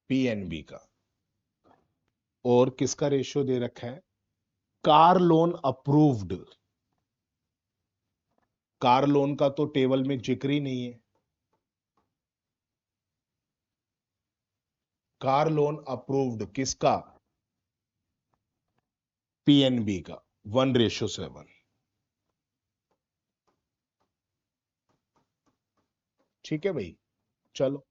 पीएनबी का। और किसका रेशियो दे रखा है? Car loan approved, car loan का तो टेबल में जिक्र ही नहीं है। कार लोन अप्रूव्ड किसका? पीएनबी का, 1:7। ठीक है भाई, चलो।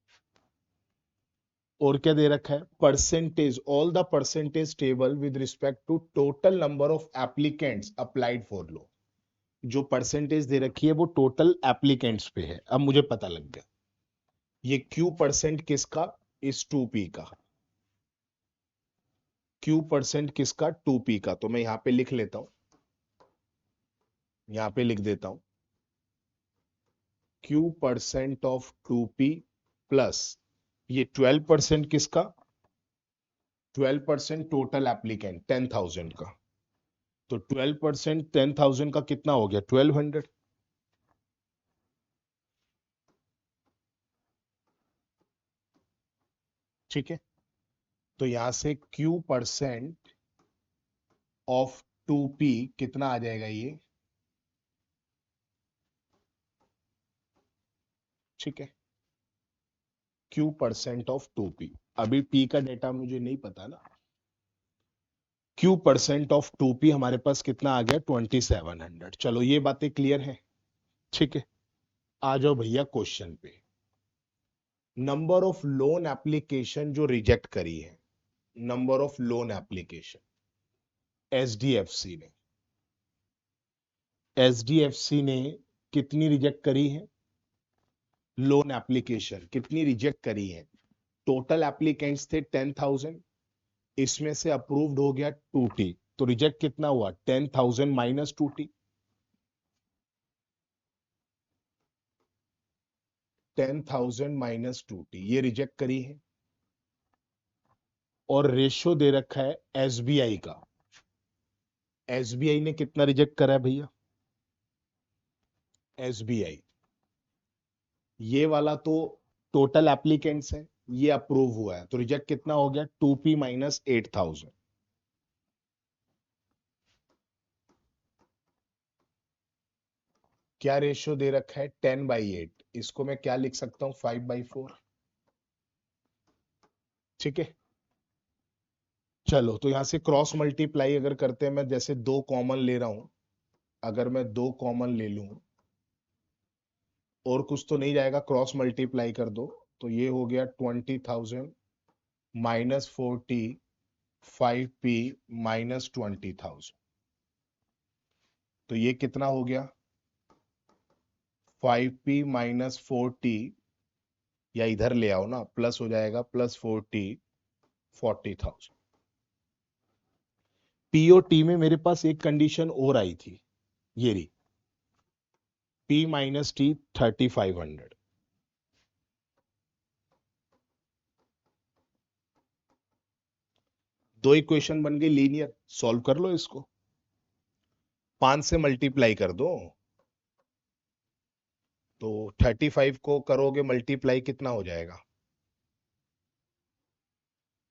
और क्या दे रखा है? Percentage, all the percentage table with respect to total number of applicants applied for लो। जो परसेंटेज दे रखी है वो टोटल एप्लीकेंट्स पे है, अब मुझे पता लग गया। ये Q परसेंट किसका? इस 2P का। Q परसेंट किसका? 2P का। तो मैं यहां पे लिख लेता हूं, यहां पे लिख देता हूं Q percent of 2P plus ये 12% किसका? 12% टोटल एप्लीकेंट 10,000 का। तो 12% 10,000 का कितना हो गया? 1200। ठीक है, तो यहां से Q परसेंट ऑफ 2P कितना आ जाएगा ये? ठीक है, Q परसेंट ऑफ 2P। अभी P का डेटा मुझे नहीं पता ना। Q परसेंट ऑफ 2P हमारे पास कितना आ गया? 2700। चलो ये बातें क्लियर है। ठीक है, आ जाओ भैया क्वेश्चन पे। नंबर ऑफ लोन एप्लीकेशन जो रिजेक्ट करी है, number of loan application SDFC ने, एसडीएफसी ने कितनी रिजेक्ट करी है? लोन एप्लीकेशन कितनी रिजेक्ट करी है? टोटल एप्लीकेंट्स थे 10,000, इसमें से अप्रूव्ड हो गया 2T, तो रिजेक्ट कितना हुआ? 10,000 माइनस 2T। 10,000 माइनस 2T ये रिजेक्ट करी है। और रेशो दे रखा है एसबीआई का। एसबीआई ने कितना रिजेक्ट करा है भैया? एसबीआई, ये वाला तो टोटल एप्लीकेंट्स है, ये अप्रूव हुआ है, तो रिजेक्ट कितना हो गया? 2P minus 8,000। क्या रेशियो दे रखा है? 10/8। इसको मैं क्या लिख सकता हूं? 5/4। ठीक है, चलो तो यहां से क्रॉस मल्टीप्लाई अगर करते हैं, मैं जैसे दो कॉमन ले रहा हूं, अगर मैं दो कॉमन ले लूं और कुछ तो नहीं जाएगा, क्रॉस मल्टीप्लाई कर दो, तो ये हो गया 20,000 माइनस 40, 5P माइनस 20,000। तो ये कितना हो गया? 5P माइनस 40, या इधर ले आओ ना, प्लस हो जाएगा, प्लस 40, 40,000। पीओटी में मेरे पास एक कंडीशन और आई थी, ये रही, P माइनस टी 3,500। दो इक्वेशन बन गई लीनियर, सॉल्व कर लो इसको। 5 से मल्टीप्लाई कर दो, तो 35 को करोगे मल्टीप्लाई, कितना हो जाएगा?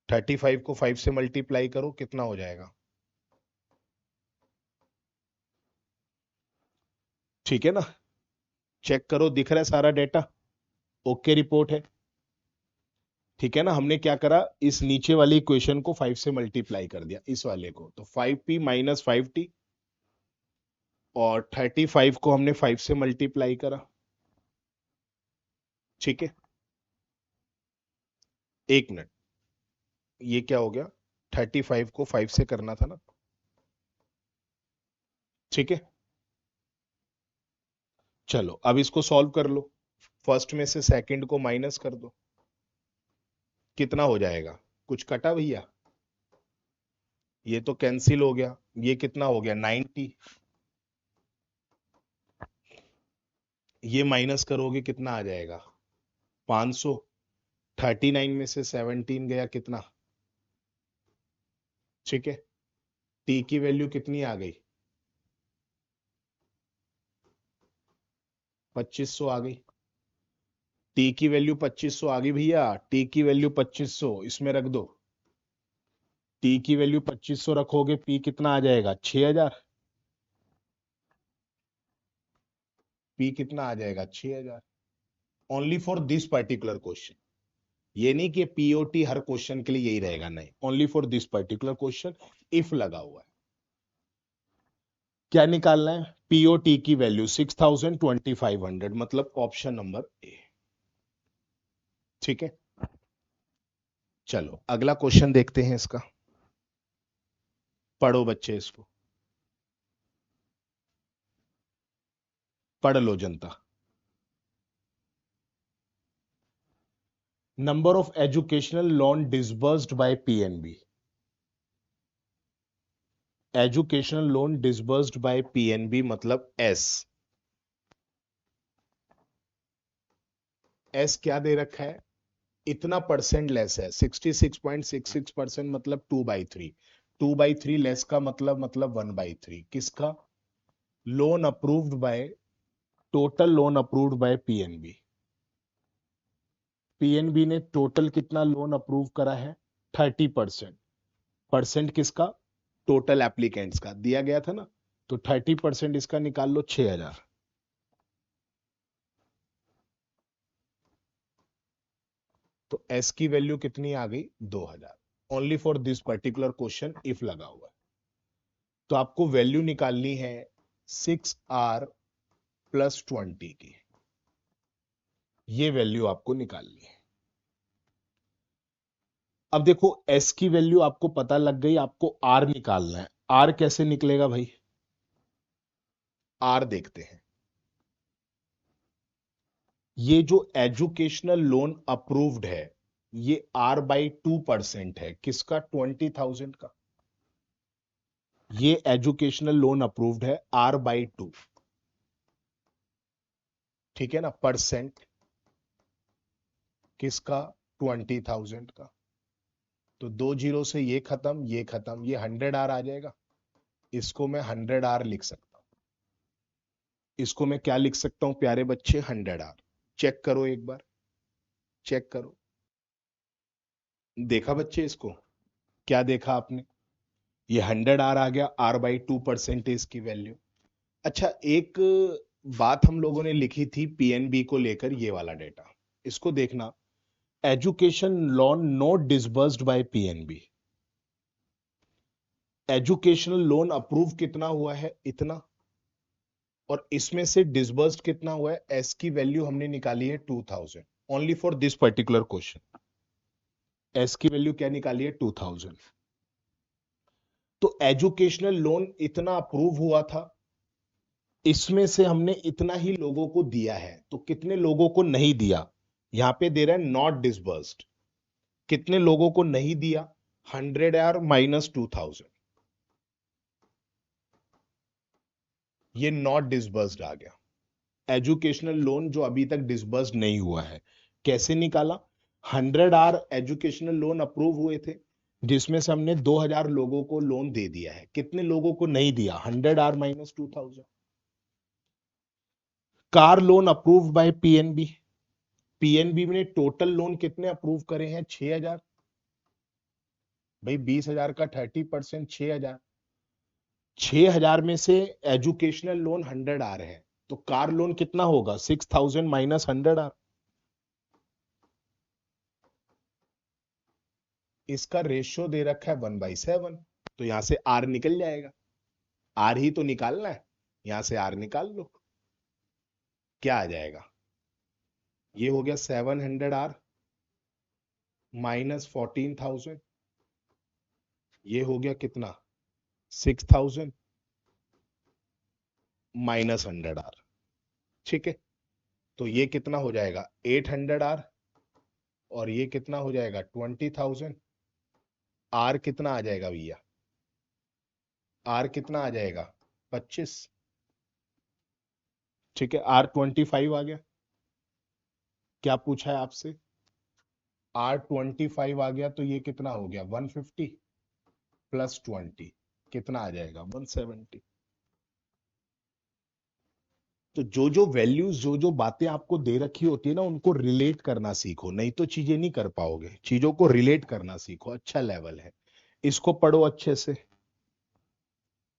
35 को 5 से मल्टीप्लाई करो, कितना हो जाएगा? ठीक है ना? चेक करो, दिख रहा है सारा डेटा? ओके रिपोर्ट है? ठीक है ना? हमने क्या करा, इस नीचे वाली इक्वेशन को 5 से मल्टीप्लाई कर दिया, इस वाले को, तो 5P माइनस 5T, और 35 को हमने 5 से मल्टीप्लाई करा। ठीक है, एक मिनट, ये क्या हो गया? 35 को 5 से करना था ना? ठीक है, चलो अब इसको सॉल्व कर लो। फर्स्ट में से सेकंड को माइनस कर दो, कितना हो जाएगा? कुछ कटा भैया? ये तो कैंसिल हो गया, ये कितना हो गया? 90। ये माइनस करोगे कितना आ जाएगा? 500। 39 में से 17 गया, कितना? ठीक है, टी की वैल्यू कितनी आ गई? 2500 आ गई। टी की वैल्यू 2500 आ गई भैया, टी की वैल्यू 2500 इसमें रख दो। टी की वैल्यू 2500 रखोगे, पी कितना आ जाएगा? 6000। पी कितना आ जाएगा? 6000। Only for this particular question. ये नहीं कि पीओटी हर क्वेश्चन के लिए यही रहेगा, नहीं, only for this particular question if लगा हुआ है। क्या निकालना है? पीओटी की वैल्यू 6,000 मतलब ऑप्शन नंबर ए। ठीक है, चलो अगला क्वेश्चन देखते हैं इसका। पढ़ो बच्चे इसको, पढ़ लो जनता। Number of educational loan disbursed by PNB, educational loan disbursed by PNB मतलब एस, एस क्या दे रखा है, इतना परसेंट लेस है, 66.66% मतलब 2/3, 2/3 लेस का मतलब 1/3 किसका, loan approved by, total loan approved by PNB, PNB ने टोटल कितना लोन अप्रूव करा है, 30%, परसेंट किसका, टोटल एप्लीकेंट्स का दिया गया था ना, तो 30% इसका निकाल लो 6,000, तो एस की वैल्यू कितनी आ गई 2,000, only for this particular question if लगा हुआ है। तो आपको वैल्यू निकालनी है 6R+20 की, ये वैल्यू आपको निकालनी है। अब देखो एस की वैल्यू आपको पता लग गई, आपको आर निकालना है, आर कैसे निकलेगा भाई, आर देखते हैं, ये जो एजुकेशनल लोन अप्रूव्ड है ये R/2% है, किसका, 20,000 का, ये एजुकेशनल लोन अप्रूव्ड है R/2, ठीक है ना, परसेंट किसका, 20,000 का, तो 2 जीरो से ये खत्म, ये 100R आ जाएगा, इसको मैं 100R लिख सकता हूं, इसको मैं क्या लिख सकता हूं प्यारे बच्चे, 100R, चेक करो एक बार, चेक करो, देखा बच्चे इसको, क्या देखा आपने, ये 100R आ गया, R/2% की वैल्यू। अच्छा एक बात हम लोगों ने लिखी थी पीएनबी को लेकर, ये वाला डेटा, इसको देखना, education loan not disbursed by PNB, educational loan approve कितना हुआ है, इतना, और इसमें से डिसबर्स्ड कितना हुआ है, एस की वैल्यू हमने निकाली है 2,000, only for this particular question, S की वैल्यू क्या निकाली है 2,000, तो एजुकेशनल लोन इतना अप्रूव हुआ था, इसमें से हमने इतना ही लोगों को दिया है, तो कितने लोगों को नहीं दिया, यहां पे दे रहा है नॉट डिसबर्स्ड, कितने लोगों को नहीं दिया, 100R-2,000, ये नॉट डिसबर्स्ड आ गया, एजुकेशनल लोन जो अभी तक डिसबर्स्ड नहीं हुआ है, कैसे निकाला, 100R एजुकेशनल लोन अप्रूव हुए थे, जिसमें से हमने 2,000 लोगों को लोन दे दिया है, कितने लोगों को नहीं दिया, 100R-2,000, car loan approve by PNB, PNB ने टोटल लोन कितने अप्रूव करे हैं, 6,000, भाई 20,000 का 30%, 6,000, 6,000 में से एजुकेशनल लोन 100R है, तो कार लोन कितना होगा, 6,000 माइनस 100R, इसका रेशियो दे रखा है 1/7, तो यहां से आर निकल जाएगा, आर ही तो निकालना है, यहां से आर निकाल लो, क्या आ जाएगा, ये हो गया 700R माइनस 14,000, ये हो गया कितना, 6,000 माइनस 100R, ठीक है, तो ये कितना हो जाएगा 800R, और ये कितना हो जाएगा 20,000, आर कितना आ जाएगा भैया, आर कितना आ जाएगा 25, ठीक है, R25 आ गया, क्या पूछा है आपसे, R25 आ गया, तो ये कितना हो गया 150 प्लस 20 कितना आ जाएगा 170, तो जो जो वैल्यूज जो जो बातें आपको दे रखी होती है ना उनको रिलेट करना सीखो, नहीं तो चीजें नहीं कर पाओगे, चीजों को रिलेट करना सीखो, अच्छा लेवल है, इसको पढ़ो अच्छे से,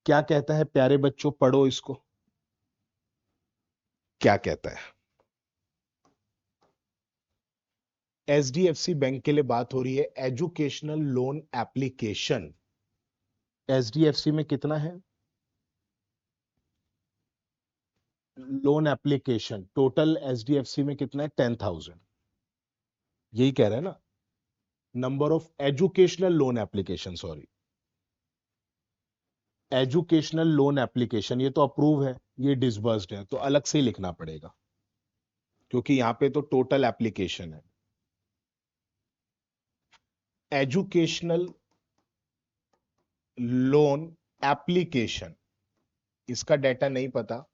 क्या कहता है प्यारे बच्चों, पढ़ो इसको, क्या कहता है, एचडीएफसी बैंक के लिए बात हो रही है, एजुकेशनल लोन एप्लीकेशन, एचडीएफसी में कितना है, लोन एप्लीकेशन टोटल एचडीएफसी में कितना है 10,000, यही कह रहा है ना, number of educational loan application, sorry, educational loan application, ये तो अप्रूव है, ये डिसबर्स्ड है, तो अलग से ही लिखना पड़ेगा, क्योंकि यहां पे तो टोटल एप्लीकेशन है, एजुकेशनल लोन एप्लीकेशन, इसका डाटा नहीं पता।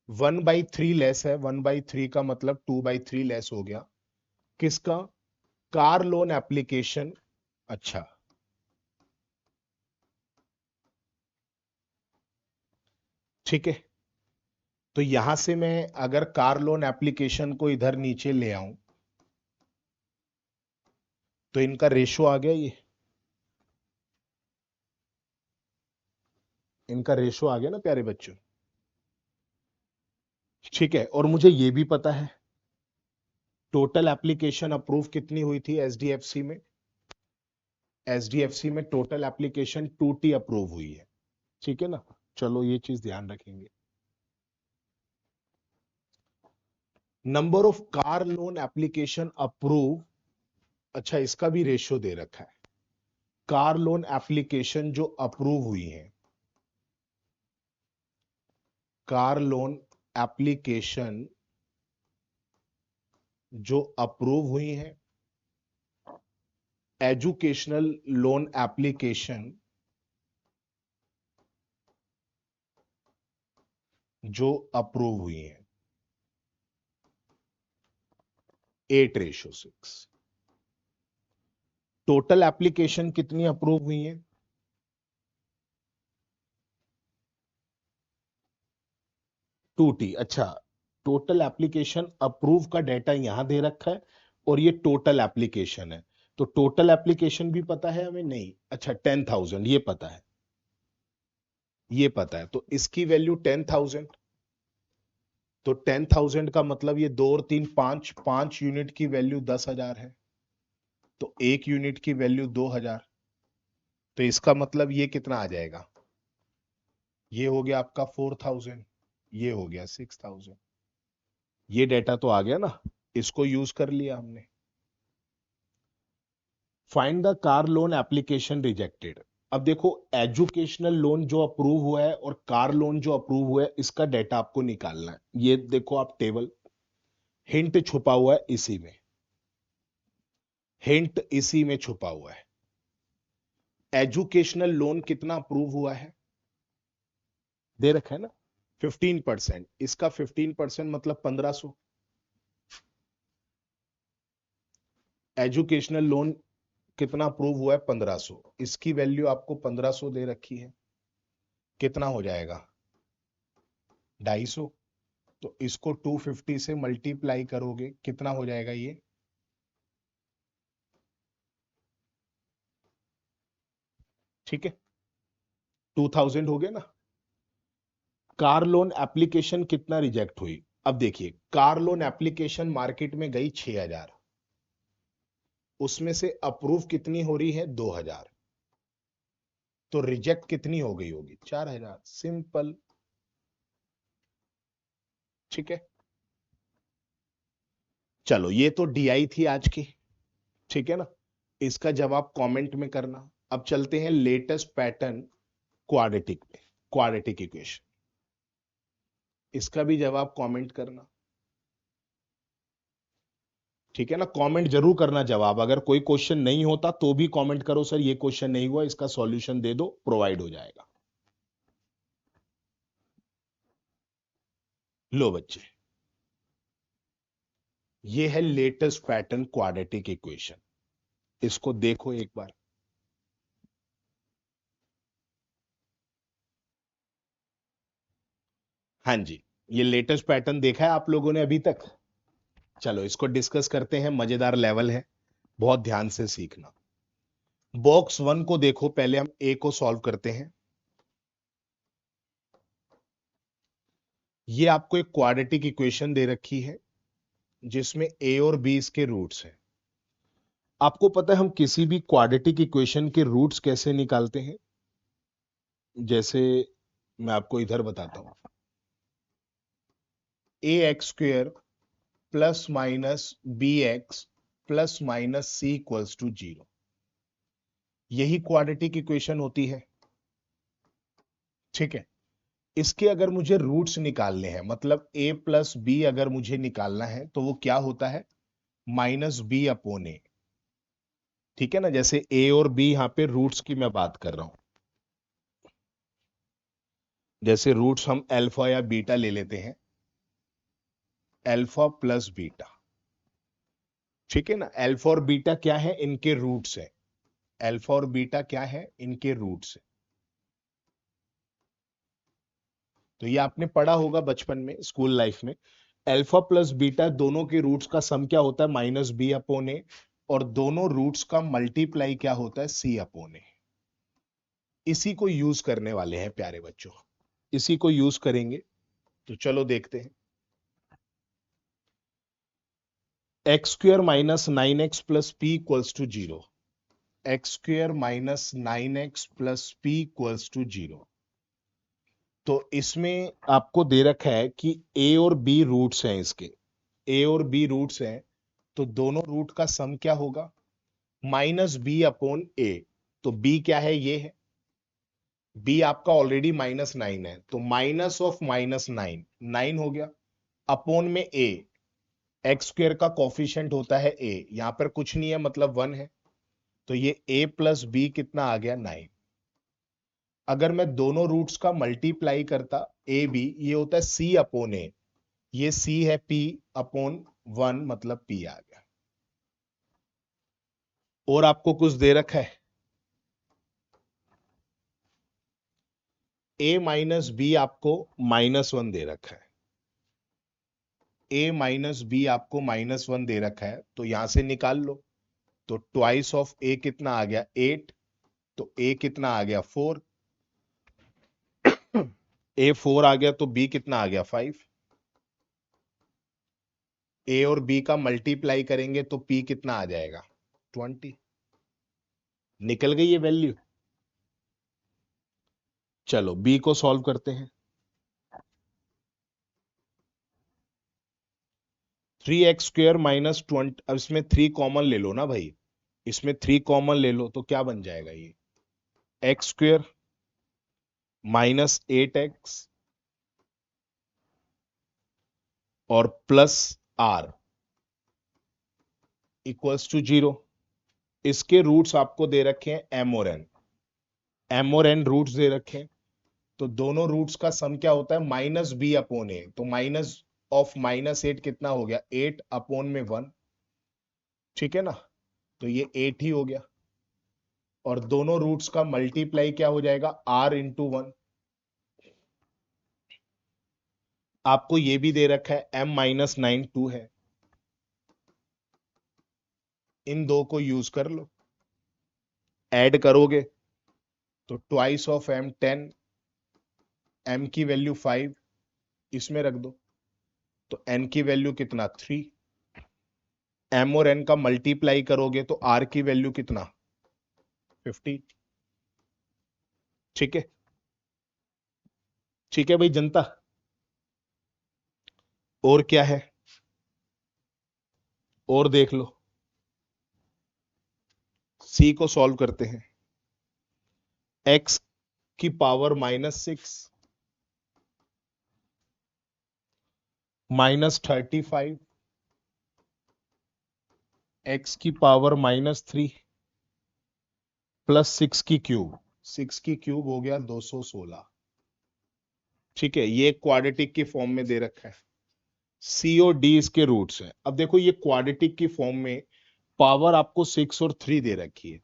1/3 लेस है, 1/3 का मतलब 2/3 लेस हो गया किसका? Car loan application. अच्छा, ठीक है। तो यहां से मैं अगर कार लोन एप्लीकेशन को इधर नीचे ले आऊं तो इनका रेशो आ गया, ये इनका रेशो आ गया ना प्यारे बच्चों। ठीक है, और मुझे ये भी पता है टोटल एप्लीकेशन अप्रूव कितनी हुई थी एसडीएफसी में। एसडीएफसी में टोटल एप्लीकेशन 2T अप्रूव हुई है। ठीक है ना, चलो ये चीज ध्यान रखेंगे। Number of car loan application approve, अच्छा इसका भी रेशियो दे रखा है। कार लोन एप्लीकेशन जो अप्रूव हुई है, कार लोन एप्लीकेशन जो अप्रूव हुई है, एजुकेशनल लोन एप्लीकेशन जो अप्रूव हुई है, 8:6। टोटल एप्लीकेशन कितनी अप्रूव हुई है? 2T। अच्छा, टोटल एप्लीकेशन अप्रूव का डाटा यहां दे रखा है और ये टोटल एप्लीकेशन है। तो टोटल एप्लीकेशन भी पता है हमें? नहीं। अच्छा, 10,000 ये पता है, ये पता है, तो इसकी वैल्यू 10,000। तो 10,000 का मतलब ये 2 और 3 5, 5 यूनिट की वैल्यू 10,000 है, तो 1 यूनिट की वैल्यू 2,000। तो इसका मतलब ये कितना आ जाएगा? ये हो गया आपका 4,000, ये हो गया 6,000। ये डेटा तो आ गया ना, इसको यूज कर लिया हमने। Find the car loan application rejected. अब देखो, एजुकेशनल लोन जो अप्रूव हुआ है और कार लोन जो अप्रूव हुआ है, इसका डेटा आपको निकालना है। ये देखो आप टेबल, हिंट छुपा हुआ है इसी में, हिंट इसी में छुपा हुआ है। एजुकेशनल लोन कितना अप्रूव हुआ है? दे रखा है ना, 15%। इसका 15% मतलब 1,500। एजुकेशनल लोन कितना अप्रूव हुआ है? 1,500। इसकी वैल्यू आपको 1,500 दे रखी है, कितना हो जाएगा? 250। तो इसको 250 से मल्टीप्लाई करोगे, कितना हो जाएगा ये? ठीक है, 2,000 हो गया ना। कार लोन एप्लीकेशन कितना रिजेक्ट हुई? अब देखिए, कार लोन एप्लीकेशन मार्केट में गई 6,000, उसमें से अप्रूव कितनी हो रही है? 2,000। तो रिजेक्ट कितनी हो गई होगी? 4,000। सिंपल। ठीक है, चलो ये तो डीआई थी आज की। ठीक है ना, इसका जवाब कमेंट में करना। अब चलते हैं लेटेस्ट पैटर्न क्वाड्रेटिक में, क्वाड्रेटिक इक्वेशन, इसका भी जवाब कमेंट करना। ठीक है ना, कमेंट जरूर करना जवाब। अगर कोई क्वेश्चन नहीं होता तो भी कमेंट करो, सर ये क्वेश्चन नहीं हुआ, इसका सॉल्यूशन दे दो, प्रोवाइड हो जाएगा। लो बच्चे, ये है लेटेस्ट पैटर्न क्वाड्रेटिक इक्वेशन, इसको देखो एक बार। हाँ जी, ये लेटेस्ट पैटर्न देखा है आप लोगों ने अभी तक? चलो इसको डिस्कस करते हैं, मजेदार लेवल है, बहुत ध्यान से सीखना। बॉक्स 1 को देखो, पहले हम ए को सॉल्व करते हैं। ये आपको एक क्वाड्रेटिक इक्वेशन दे रखी है जिसमें ए और बी इसके रूट्स हैं। आपको पता है हम किसी भी क्वाड्रेटिक इक्वेशन के रूट्स कैसे निकालते हैं? जैसे मैं आपको इधर बताता हूं, ax² plus minus bx plus minus c equals to 0, यही क्वाड्रेटिक इक्वेशन होती है। ठीक है, इसके अगर मुझे रूट्स निकालने हैं, मतलब a प्लस बी अगर मुझे निकालना है, तो वो क्या होता है? -b/a। ठीक है ना, जैसे ए और बी यहाँ पे रूट्स की मैं बात कर रहा हूं। जैसे रूट्स हम अल्फा या बीटा ले लेते हैं, अल्फा प्लस बीटा। ठीक है ना, अल्फा और बीटा क्या है, इनके रूट्स है। अल्फा और बीटा क्या है, इनके रूट्स है। तो ये आपने पढ़ा होगा बचपन में, स्कूल लाइफ में। अल्फा प्लस बीटा दोनों के रूट्स का सम क्या होता है, माइनस बी अपॉन ए। और दोनों रूट्स का मल्टीप्लाई क्या होता है, सी अपॉन ए। इसी को यूज करने वाले हैं प्यारे बच्चों, इसी को यूज करेंगे। तो चलो देखते हैं। X square minus 9x plus P equals to 0। X square minus 9x plus P equals to 0। तो इसमें आपको दे रखा है कि ए और बी रूट्स हैं इसके, ए और बी रूट्स हैं। तो दोनों रूट का सम क्या होगा, माइनस बी अपॉन ए। तो बी क्या है, ये है। बी आपका ऑलरेडी -9 है, तो माइनस ऑफ -9, 9 हो गया। अपॉन में ए, एक्स स्क्र का कॉफिशिएंट होता है ए, यहां पर कुछ नहीं है मतलब 1 है। तो ये ए प्लस बी कितना आ गया, 9। अगर मैं दोनों रूट्स का मल्टीप्लाई करता, ए बी, ये होता है सी अपॉन ए। ये सी है पी अपॉन 1, मतलब पी आ गया। और आपको कुछ दे रखा है, ए माइनस बी आपको -1 दे रखा है। ए माइनस बी आपको -1 दे रखा है, तो यहां से निकाल लो। तो ट्वाइस ऑफ ए कितना आ गया, 8। तो ए कितना आ गया, 4। ए 4 आ गया, तो बी कितना आ गया, 5। ए और बी का मल्टीप्लाई करेंगे तो पी कितना आ जाएगा, 20। निकल गई ये वैल्यू। चलो बी को सॉल्व करते हैं। 3x² माइनस 20, अब इसमें 3 कॉमन ले लो ना भाई, इसमें 3 कॉमन ले लो तो क्या बन जाएगा, ये x² -8x और प्लस r इक्वल्स टू 0। इसके रूट्स आपको दे रखे हैं m और n, m और n रूट्स दे रखे हैं। तो दोनों रूट्स का सम क्या होता है, माइनस बी अपॉन ए। तो माइनस ऑफ -8 कितना हो गया, 8 अपॉन में 1। ठीक है ना, तो ये 8 ही हो गया। और दोनों रूट्स का मल्टीप्लाई क्या हो जाएगा, r इंटू 1। आपको ये भी दे रखा है m-9 2 है, इन दो को यूज कर लो। ऐड करोगे तो ट्वाइस ऑफ m 10, m की वैल्यू 5, इसमें रख दो। तो n की वैल्यू कितना, 3। m और n का मल्टीप्लाई करोगे तो r की वैल्यू कितना, 50। ठीक है, ठीक है भाई जनता। और क्या है, और देख लो। c को सॉल्व करते हैं। x की पावर -6 -35, x की पावर -3 प्लस 6 की क्यूब, 6 की क्यूब हो गया 216। ठीक है, ये क्वाड्रेटिक की फॉर्म में दे रखा है। सी और डी इसके रूट्स हैं। अब देखो ये क्वाड्रेटिक की फॉर्म में पावर आपको 6 और 3 दे रखी है।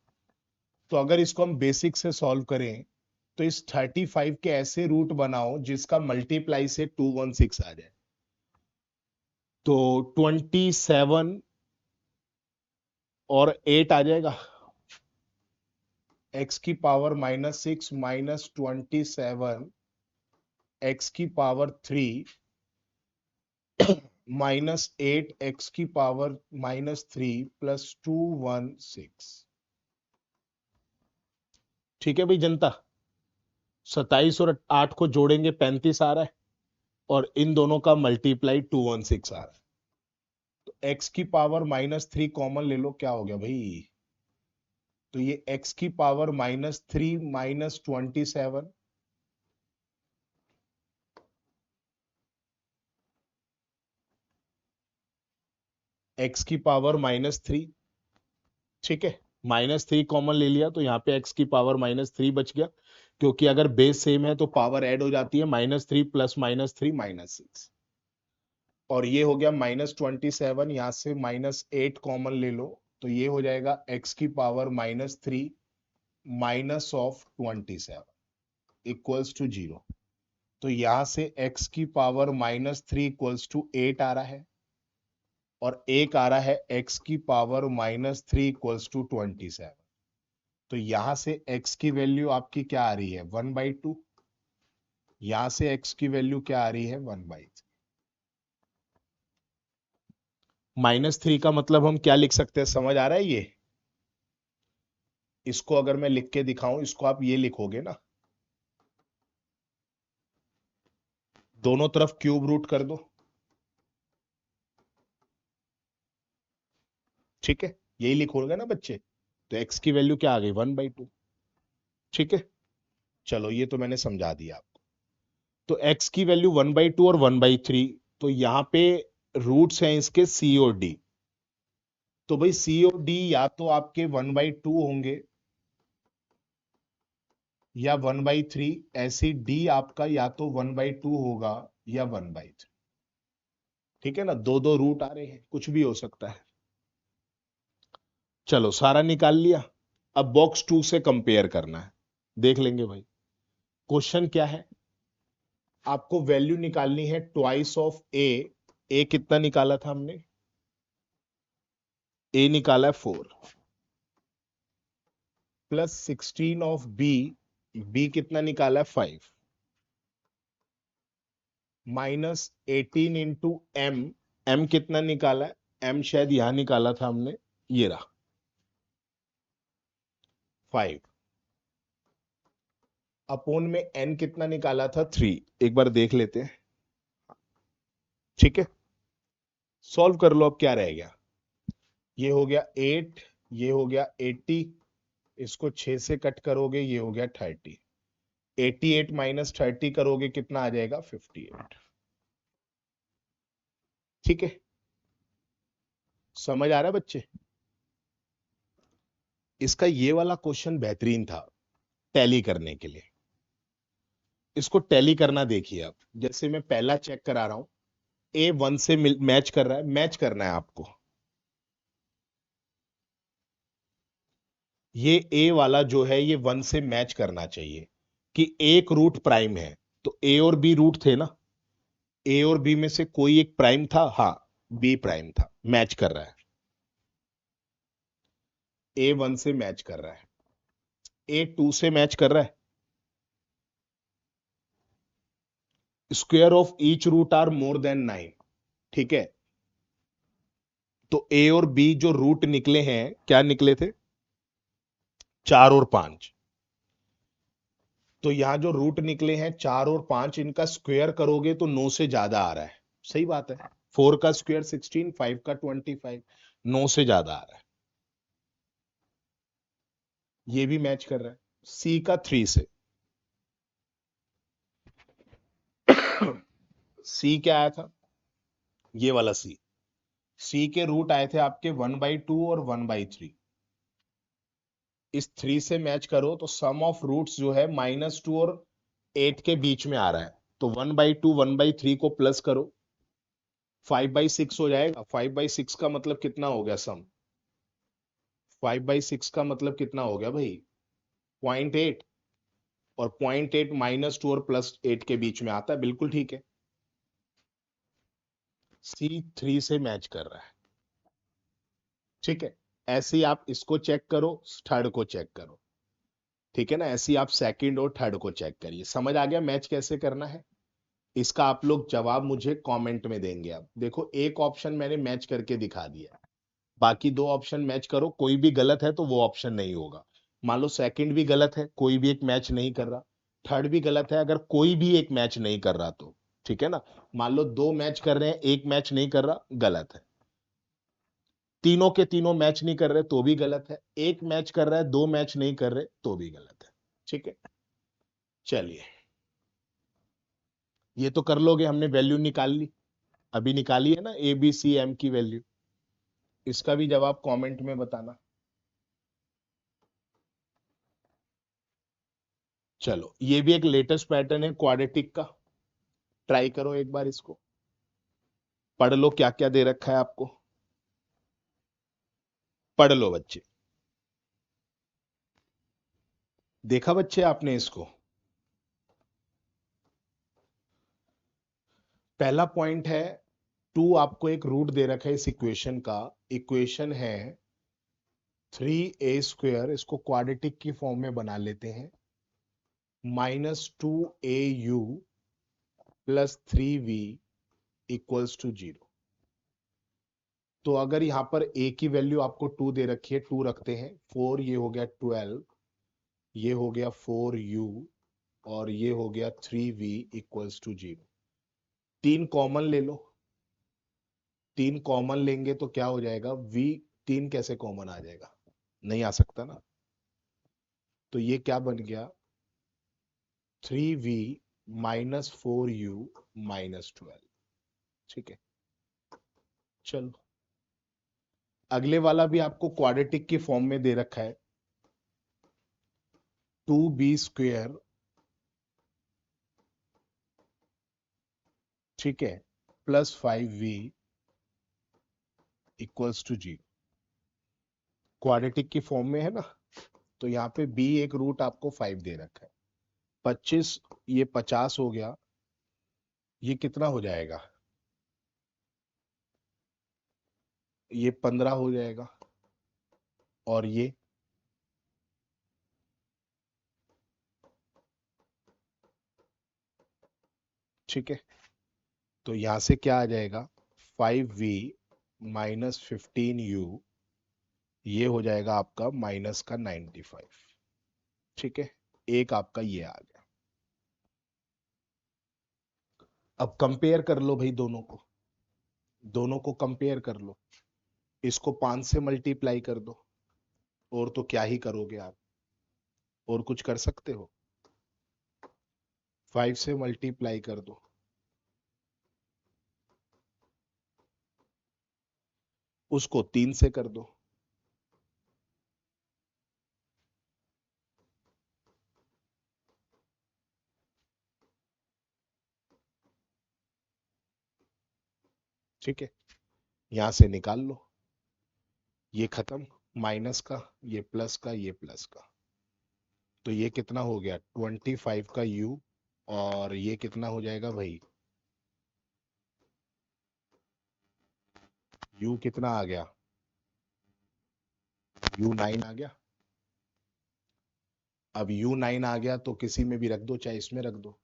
तो अगर इसको हम बेसिक से सॉल्व करें तो इस 35 के ऐसे रूट बनाओ जिसका मल्टीप्लाई से 216 आ जाए। तो 27 और 8 आ जाएगा। x की पावर -6 -27, x की पावर 3 -8, x की पावर -3 प्लस 216। ठीक है भाई जनता, 27 और 8 को जोड़ेंगे 35 आ रहा है, और इन दोनों का मल्टीप्लाई 216 आ रहा है। तो x की पावर -3 कॉमन ले लो, क्या हो गया भाई, तो ये x की पावर -3 -27, x की पावर -3। ठीक है, -3 कॉमन ले लिया तो यहाँ पे x की पावर -3 बच गया, क्योंकि अगर बेस सेम है तो पावर ऐड हो जाती है, -3 प्लस -3 -6। और ये हो गया -27, यहाँ से -8 कॉमन ले लो तो ये हो जाएगा x की पावर -3 -27 इक्वल्स टू 0। तो यहां से x की पावर -3 इक्वल्स टू 8 आ रहा है, और एक आ रहा है x की पावर -3 इक्वल्स टू 27। तो यहां से x की वैल्यू आपकी क्या आ रही है, 1/2। यहां से x की वैल्यू क्या आ रही है, 1/3। -3 का मतलब हम क्या लिख सकते हैं, समझ आ रहा है ये? इसको अगर मैं लिख के दिखाऊं, इसको आप ये लिखोगे ना, दोनों तरफ क्यूब रूट कर दो, ठीक है, यही लिखोगे ना बच्चे। तो x की वैल्यू क्या आ गई, 1/2। ठीक है, चलो ये तो मैंने समझा दिया आपको। तो x की वैल्यू 1/2 और 1/3, तो यहाँ पे रूट्स हैं इसके c और d। तो भाई c और d या तो आपके 1/2 होंगे या 1/3, ऐसी d आपका या तो 1/2 होगा या 1/3। ठीक है ना, दो दो रूट आ रहे हैं, कुछ भी हो सकता है। चलो सारा निकाल लिया, अब बॉक्स 2 से कंपेयर करना है, देख लेंगे भाई। क्वेश्चन क्या है, आपको वैल्यू निकालनी है ट्वाइस ऑफ ए कितना निकाला था हमने, ए निकाला है 4, प्लस 16 ऑफ बी कितना निकाला है 5, माइनस 18 इंटू एम कितना निकाला है, एम शायद यहां निकाला था हमने, ये रहा 5, अपोन में एन कितना निकाला था 3। एक बार देख लेते हैं, ठीक है, सॉल्व कर लो। अब क्या रह गया, ये हो गया 8, ये हो गया 80, इसको 6 से कट करोगे ये हो गया 30, 88 माइनस 30 करोगे कितना आ जाएगा, 58। ठीक है, समझ आ रहा है बच्चे? इसका ये वाला क्वेश्चन बेहतरीन था टैली करने के लिए। इसको टैली करना देखिए आप, जैसे मैं पहला चेक करा रहा हूं, ए 1 से मैच कर रहा है, मैच करना है आपको। ये ए वाला जो है ये 1 से मैच करना चाहिए कि एक रूट प्राइम है, तो ए और बी रूट थे ना, ए और बी में से कोई एक प्राइम था, हाँ बी प्राइम था, मैच कर रहा है। ए 1 से मैच कर रहा है, ए 2 से मैच कर रहा है, square of each root are more than 9। ठीक है, तो ए और बी जो रूट निकले हैं, क्या निकले थे, 4 और 5। तो यहां जो रूट निकले हैं 4 और 5, इनका स्क्वायर करोगे तो 9 से ज्यादा आ रहा है, सही बात है। 4 का स्क्वायर 16, 5 का 25, 9 से ज्यादा आ रहा है, ये भी मैच कर रहा है। सी का 3 से, सी क्या आया था, ये वाला सी, सी के रूट आए थे आपके 1/2 और 1/3। इस 3 से मैच करो तो सम ऑफ रूट्स जो है -2 और 8 के बीच में आ रहा है, तो 1/2 1/3 को प्लस करो, 5/6 हो जाएगा। 5/6 का मतलब कितना हो गया सम, 5/6 का मतलब कितना हो गया भाई, 0.8, और 0.8 -2 और +8 के बीच में आता है, बिल्कुल ठीक है। सी 3 से मैच कर रहा है, ठीक है। ऐसे ही आप इसको चेक करो, थर्ड को चेक करो, ठीक है ना, ऐसे ही आप सेकंड और थर्ड को चेक करिए। समझ आ गया मैच कैसे करना है? इसका आप लोग जवाब मुझे कमेंट में देंगे। अब देखो, एक ऑप्शन मैंने मैच करके दिखा दिया, बाकी दो ऑप्शन मैच करो, कोई भी गलत है तो वो ऑप्शन नहीं होगा। मान लो सेकंड भी गलत है, कोई भी एक मैच नहीं कर रहा, थर्ड भी गलत है अगर कोई भी एक मैच नहीं कर रहा तो, ठीक है ना। मान लो दो मैच कर रहे हैं, एक मैच नहीं कर रहा, गलत है। तीनों के तीनों मैच नहीं कर रहे तो भी गलत है, एक मैच कर रहा है, दो मैच नहीं कर रहे तो भी गलत है, ठीक है। चलिए, ये तो कर लोगे, हमने वैल्यू निकाल ली, अभी निकाली है ना ए बी सी एम की वैल्यू। इसका भी जवाब कमेंट में बताना। चलो ये भी एक लेटेस्ट पैटर्न है क्वाड्रेटिक का, ट्राई करो एक बार इसको, पढ़ लो क्या क्या दे रखा है आपको, पढ़ लो बच्चे। देखा बच्चे आपने इसको? पहला पॉइंट है, टू आपको एक रूट दे रखा है इस इक्वेशन का, इक्वेशन है 3a², इसको क्वाड्रेटिक की फॉर्म में बना लेते हैं, -2au plus 3v equals to 0। तो अगर यहां पर a की वैल्यू आपको 2 दे रखी है, 2 रखते हैं, 4 ये हो गया 12, ये हो गया 4u, और ये हो गया 3v इक्वल्स टू 0। तीन कॉमन ले लो, तीन कॉमन लेंगे तो क्या हो जाएगा, v, तीन कैसे कॉमन आ जाएगा, नहीं आ सकता ना। तो ये क्या बन गया, 3v -4u-12। ठीक है, चलो अगले वाला भी आपको क्वाड्रेटिक की फॉर्म में दे रखा है, 2b², ठीक है, plus 5v equals to 0। Quadratic की फॉर्म में है ना, तो यहाँ पे b एक रूट आपको 5 दे रखा है, 25, ये 50 हो गया, ये कितना हो जाएगा, ये 15 हो जाएगा, और ये ठीक है, तो यहां से क्या आ जाएगा, 5v -15u, ये हो जाएगा आपका माइनस का 95। ठीक है, एक आपका ये आ गया। अब कंपेयर कर लो भाई दोनों को, दोनों को कंपेयर कर लो, इसको 5 से मल्टीप्लाई कर दो, और तो क्या ही करोगे आप, और कुछ कर सकते हो, 5 से मल्टीप्लाई कर दो, उसको 3 से कर दो, ठीक है, यहां से निकाल लो, ये खत्म, माइनस का, ये प्लस का, ये प्लस का, तो ये कितना हो गया, 25 का u, और ये कितना हो जाएगा भाई, u कितना आ गया, u9 आ गया। अब u9 आ गया तो किसी में भी रख दो, चाहे इसमें रख दो,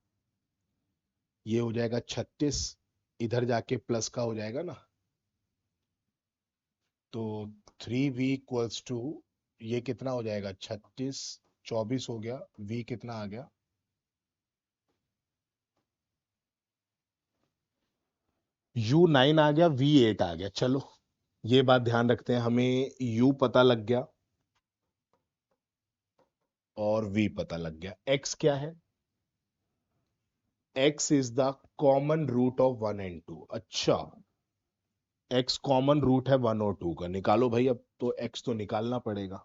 ये हो जाएगा 36, इधर जाके प्लस का हो जाएगा ना, तो 3v इक्वल्स टू, ये कितना हो जाएगा, 36, 24 हो गया, v कितना आ गया, u9 आ गया, v8 आ गया। चलो ये बात ध्यान रखते हैं, हमें u पता लग गया और v पता लग गया, x क्या है, x is the common root of 1 and 2। अच्छा, x कॉमन रूट है 1 और 2 का, निकालो भाई, अब तो x तो निकालना पड़ेगा।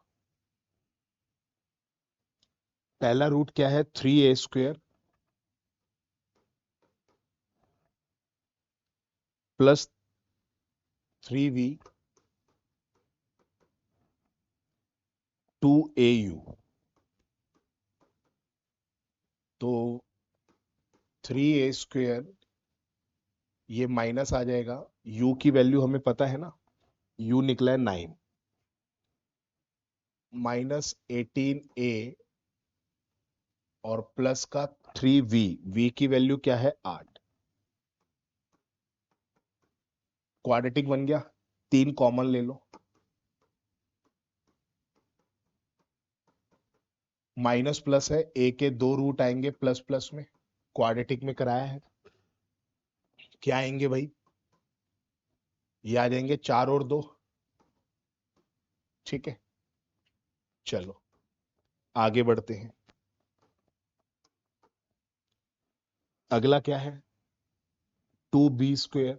पहला रूट क्या है, 3a² प्लस 3v 2au, तो 3a², ये माइनस आ जाएगा, u की वैल्यू हमें पता है ना, u निकला है 9, -18a, और प्लस का 3v, v की वैल्यू क्या है 8, क्वाड्रेटिक बन गया, तीन कॉमन ले लो, माइनस प्लस है, a के दो रूट आएंगे प्लस प्लस में, क्वाड्रेटिक में कराया है, क्या आएंगे भाई, ये आ जाएंगे 4 और 2। ठीक है, चलो आगे बढ़ते हैं, अगला क्या है, 2b²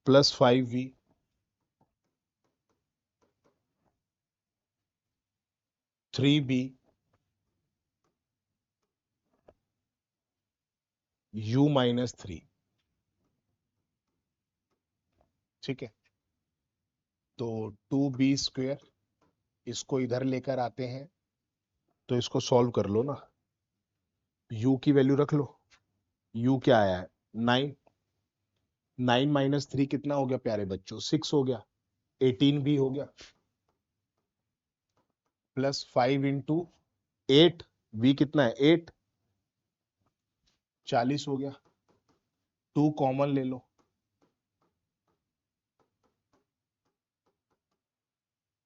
plus 5v 3b u minus 3। ठीक है, तो 2b² इसको इधर लेकर आते हैं, तो इसको सॉल्व कर लो ना। u की वैल्यू रख लो। u क्या आया है? 9। 9 माइनस 3 कितना हो गया प्यारे बच्चों? 6 हो गया। 18 भी हो गया, प्लस 5 इंटू 8, v कितना है? 8, 40 हो गया। 2 कॉमन ले लो।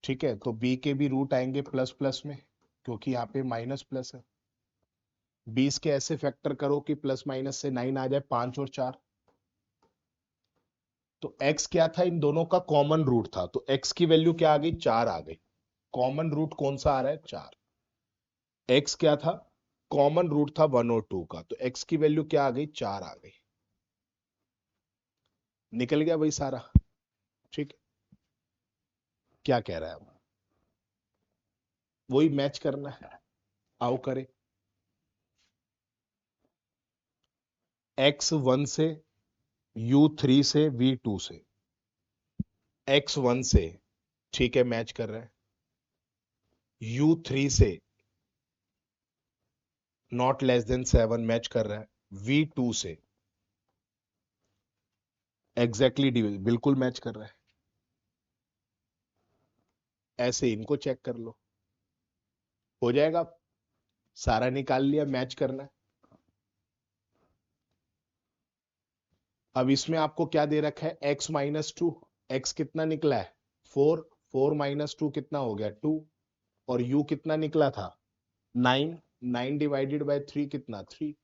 ठीक है, तो b के भी रूट आएंगे प्लस प्लस में, क्योंकि यहाँ पे माइनस प्लस है। 20 के ऐसे फैक्टर करो कि प्लस माइनस से 9 आ जाए, 5 और 4। तो x क्या था? इन दोनों का कॉमन रूट था, तो x की वैल्यू क्या आ गई? 4 आ गई। कॉमन रूट कौन सा आ रहा है? 4। x क्या था? कॉमन रूट था 1 और 2 का, तो x की वैल्यू क्या आ गई? 4 आ गई। निकल गया भाई सारा। ठीक है, क्या कह रहा है अब? वही मैच करना है, आओ करें। x1 से, u3 से, v2 से। x1 से, ठीक है, मैच कर रहा है। u3 से नॉट लेस देन 7 मैच कर रहा है। v2 से एग्जैक्टली बिल्कुल मैच कर रहा है। ऐसे इनको चेक कर लो, हो जाएगा। सारा निकाल लिया, मैच करना है। अब इसमें आपको क्या दे रखा है? x minus 2। एक्स कितना निकला है? 4। 4 माइनस 2 कितना हो गया? 2। और u कितना निकला था? 9। 9 डिवाइडेड बाय 3 कितना? 3।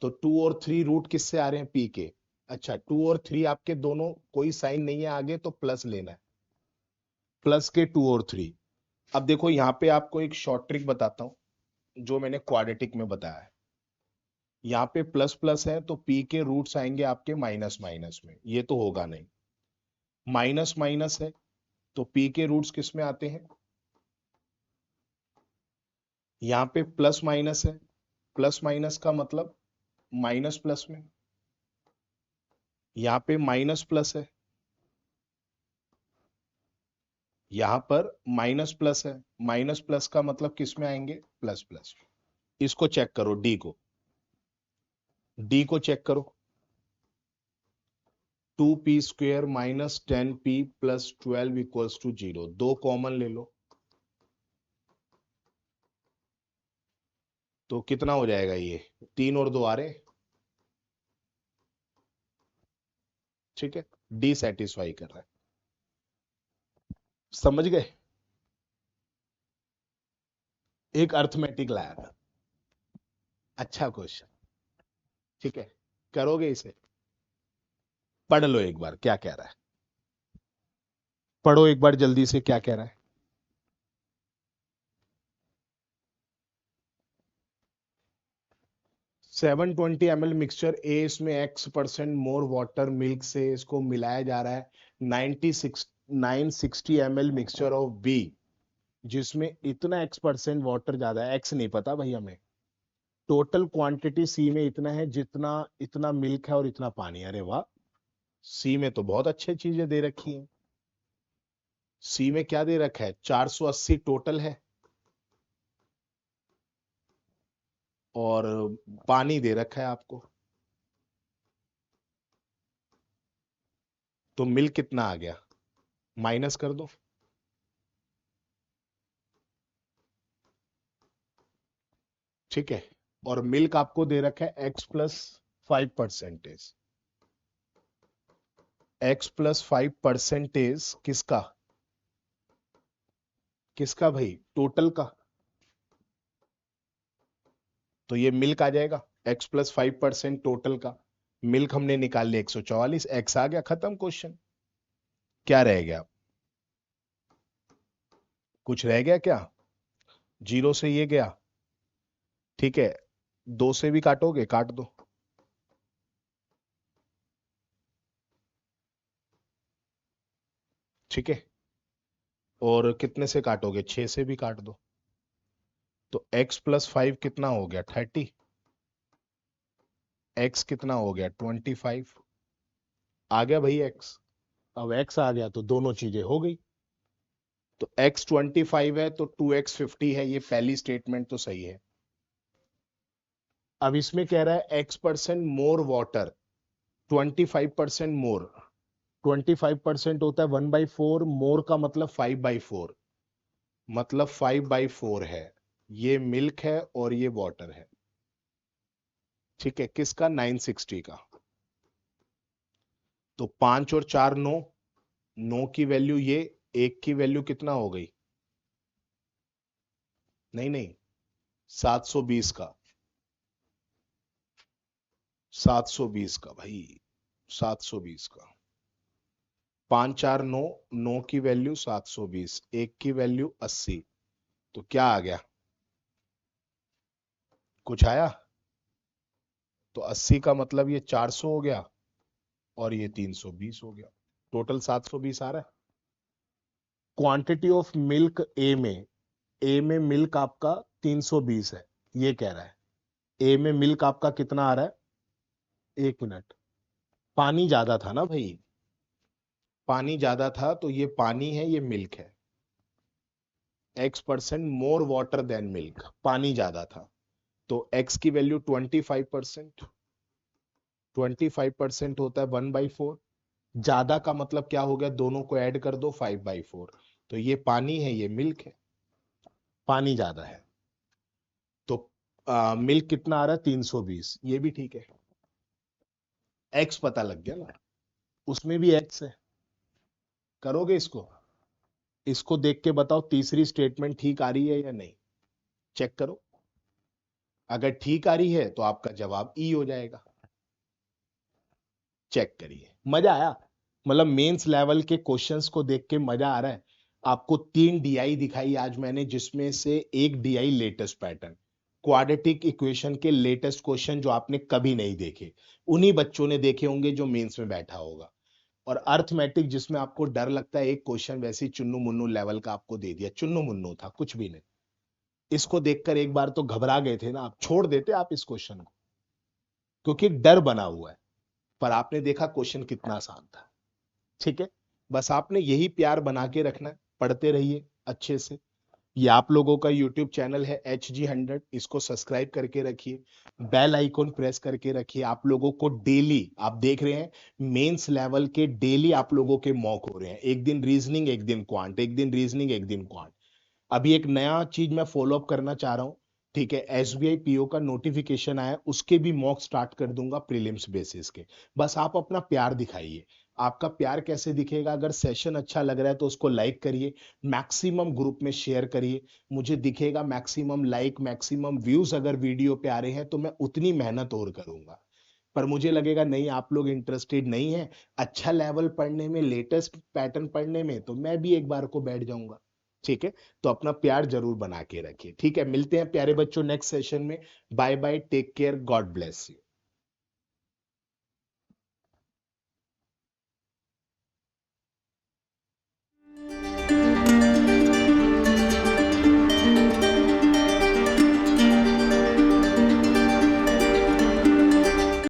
तो 2 और 3 रूट किससे आ रहे हैं? p के। अच्छा, 2 और 3 आपके दोनों कोई साइन नहीं है आगे, तो प्लस लेना है। प्लस के 2 और 3। अब देखो यहाँ पे आपको एक शॉर्ट ट्रिक बताता हूं, जो मैंने क्वाड्रेटिक में बताया है। यहाँ पे प्लस प्लस है, तो p के रूट्स आएंगे आपके माइनस माइनस में, ये तो होगा नहीं। माइनस माइनस है, तो p के रूट्स किस में आते हैं? यहाँ पे प्लस माइनस है, प्लस माइनस का मतलब माइनस प्लस में। यहाँ पे माइनस प्लस है, यहाँ पर माइनस प्लस है। माइनस प्लस का मतलब किस में आएंगे? Plus plus. इसको चेक करो, डी को चेक करो। 2p² minus 10p plus 12 equals to 0। 2 common ले लो, तो कितना हो जाएगा? ये 3 और 2 आ रहे। ठीक है, डी सेटिस्फाई कर रहा है। समझ गए? एक अर्थमेटिक लाया था, अच्छा क्वेश्चन। ठीक है, करोगे इसे? पढ़ लो एक बार क्या कह रहा है। पढ़ो एक बार जल्दी से, क्या कह रहा है। 720 ml मिक्सचर ए, इसमें x% मोर वाटर मिल्क से इसको मिलाया जा रहा है। 960 ml मिक्सचर ऑफ बी, जिसमें इतना x% वाटर ज्यादा है। x नहीं पता भाई हमें। टोटल क्वांटिटी सी में इतना है, जितना इतना मिल्क है और इतना पानी। अरे वाह, सी में तो बहुत अच्छी चीजें दे रखी हैं। सी में क्या दे रखा है? 480 टोटल है, और पानी दे रखा है आपको। तो मिल्क कितना आ गया? माइनस कर दो। ठीक है, और मिल्क आपको दे रखा है x+5%। x+5% किसका? किसका भाई? टोटल का। तो ये मिल्क आ जाएगा, x+5% टोटल का। मिल्क हमने निकाल लिया 144, x आ गया, खत्म क्वेश्चन। क्या रह गया? कुछ रह गया क्या? 0 से ये गया। ठीक है, 2 से भी काटोगे? काट दो। ठीक है, और कितने से काटोगे? 6 से भी काट दो। तो x प्लस 5 कितना हो गया 30, x कितना हो गया 25। आ गया भाई x। अब x आ गया तो दोनों चीजें हो गई। तो x 25 है तो 2x 50 है, ये पहली स्टेटमेंट तो सही है। अब इसमें कह रहा है x% मोर वाटर, 25% मोर। 25% होता है 1/4, मोर का मतलब 5/4, मतलब 5/4 है। ये मिल्क है और ये वाटर है। ठीक है, किसका 960 का। तो 5 और 4 9, 9 की वैल्यू ये, एक की वैल्यू कितना हो गई, नहीं नहीं 720 का, 720 का भाई, 720 का। 5 4 9, 9 की वैल्यू 720, एक की वैल्यू 80। तो क्या आ गया, कुछ आया। तो 80 का मतलब ये 400 हो गया और ये 320 हो गया, टोटल 720 आ रहा है। क्वांटिटी ऑफ मिल्क ए में मिल्क आपका 320 है, ये कह रहा है। ए में मिल्क आपका कितना आ रहा है, एक मिनट, पानी ज्यादा था ना भाई, पानी ज्यादा था तो ये पानी है, ये मिल्क है। x% more water than milk, पानी ज्यादा था। तो x की वैल्यू 25%, 25% होता है 1/4। ज्यादा का मतलब क्या हो गया, दोनों को ऐड कर दो 5/4। तो ये पानी है, ये मिल्क है, पानी ज्यादा है। तो मिल्क कितना आ रहा है 320, ये भी ठीक है। एक्स पता लग गया ना, उसमें भी एक्स है। करोगे इसको, इसको देख के बताओ तीसरी स्टेटमेंट ठीक आ रही है या नहीं, चेक करो। अगर ठीक आ रही है तो आपका जवाब ई हो जाएगा। चेक करिए, मजा आया। मतलब मेंस लेवल के क्वेश्चंस को देख के मजा आ रहा है। आपको 3 डीआई दिखाई आज मैंने, जिसमें से एक DI latest pattern, quadratic equation के लेटेस्ट क्वेश्चन जो आपने कभी नहीं देखे, उन्हीं बच्चों ने देखे होंगे जो मेंस में बैठा होगा। और अर्थमेटिक जिसमें आपको डर लगता है, एक क्वेश्चन वैसे ही चुन्नू मुन्नू लेवल का आपको दे दिया, चुन्नू मुन्नू था कुछ भी नहीं। इसको देखकर एक बार तो घबरा गए थे ना आप, छोड़ देते आप इस क्वेश्चन को, क्योंकि डर बना हुआ है। पर आपने देखा क्वेश्चन कितना आसान था। ठीक है, बस आपने यही प्यार बना के रखना है, पढ़ते रहिए अच्छे से। ये आप लोगों का यूट्यूब चैनल है HG100, इसको सब्सक्राइब करके रखिए, बेल आइकॉन प्रेस करके रखिए। आप लोगों को डेली, आप देख रहे हैं मेंस लेवल के डेली आप लोगों के मॉक हो रहे हैं, एक दिन रीजनिंग एक दिन क्वांट, एक दिन रीजनिंग एक दिन क्वांट। अभी एक नया चीज मैं फॉलो अप करना चाह रहा हूँ। ठीक है, SBI PO का नोटिफिकेशन आया, उसके भी मॉक स्टार्ट कर दूंगा प्रीलिम्स बेसिस के। बस आप अपना प्यार दिखाइए। आपका प्यार कैसे दिखेगा, अगर सेशन अच्छा लग रहा है तो उसको लाइक करिए, मैक्सिमम ग्रुप में शेयर करिए। मुझे दिखेगा मैक्सिमम लाइक मैक्सिमम व्यूज अगर वीडियो पे आ रहे हैं तो मैं उतनी मेहनत और करूंगा। पर मुझे लगेगा नहीं, आप लोग इंटरेस्टेड नहीं है अच्छा लेवल पढ़ने में, लेटेस्ट पैटर्न पढ़ने में, तो मैं भी एक बार को बैठ जाऊंगा। ठीक है, तो अपना प्यार जरूर बना के रखिए। ठीक है, मिलते हैं प्यारे बच्चों नेक्स्ट सेशन में। Bye bye, take care, God bless you.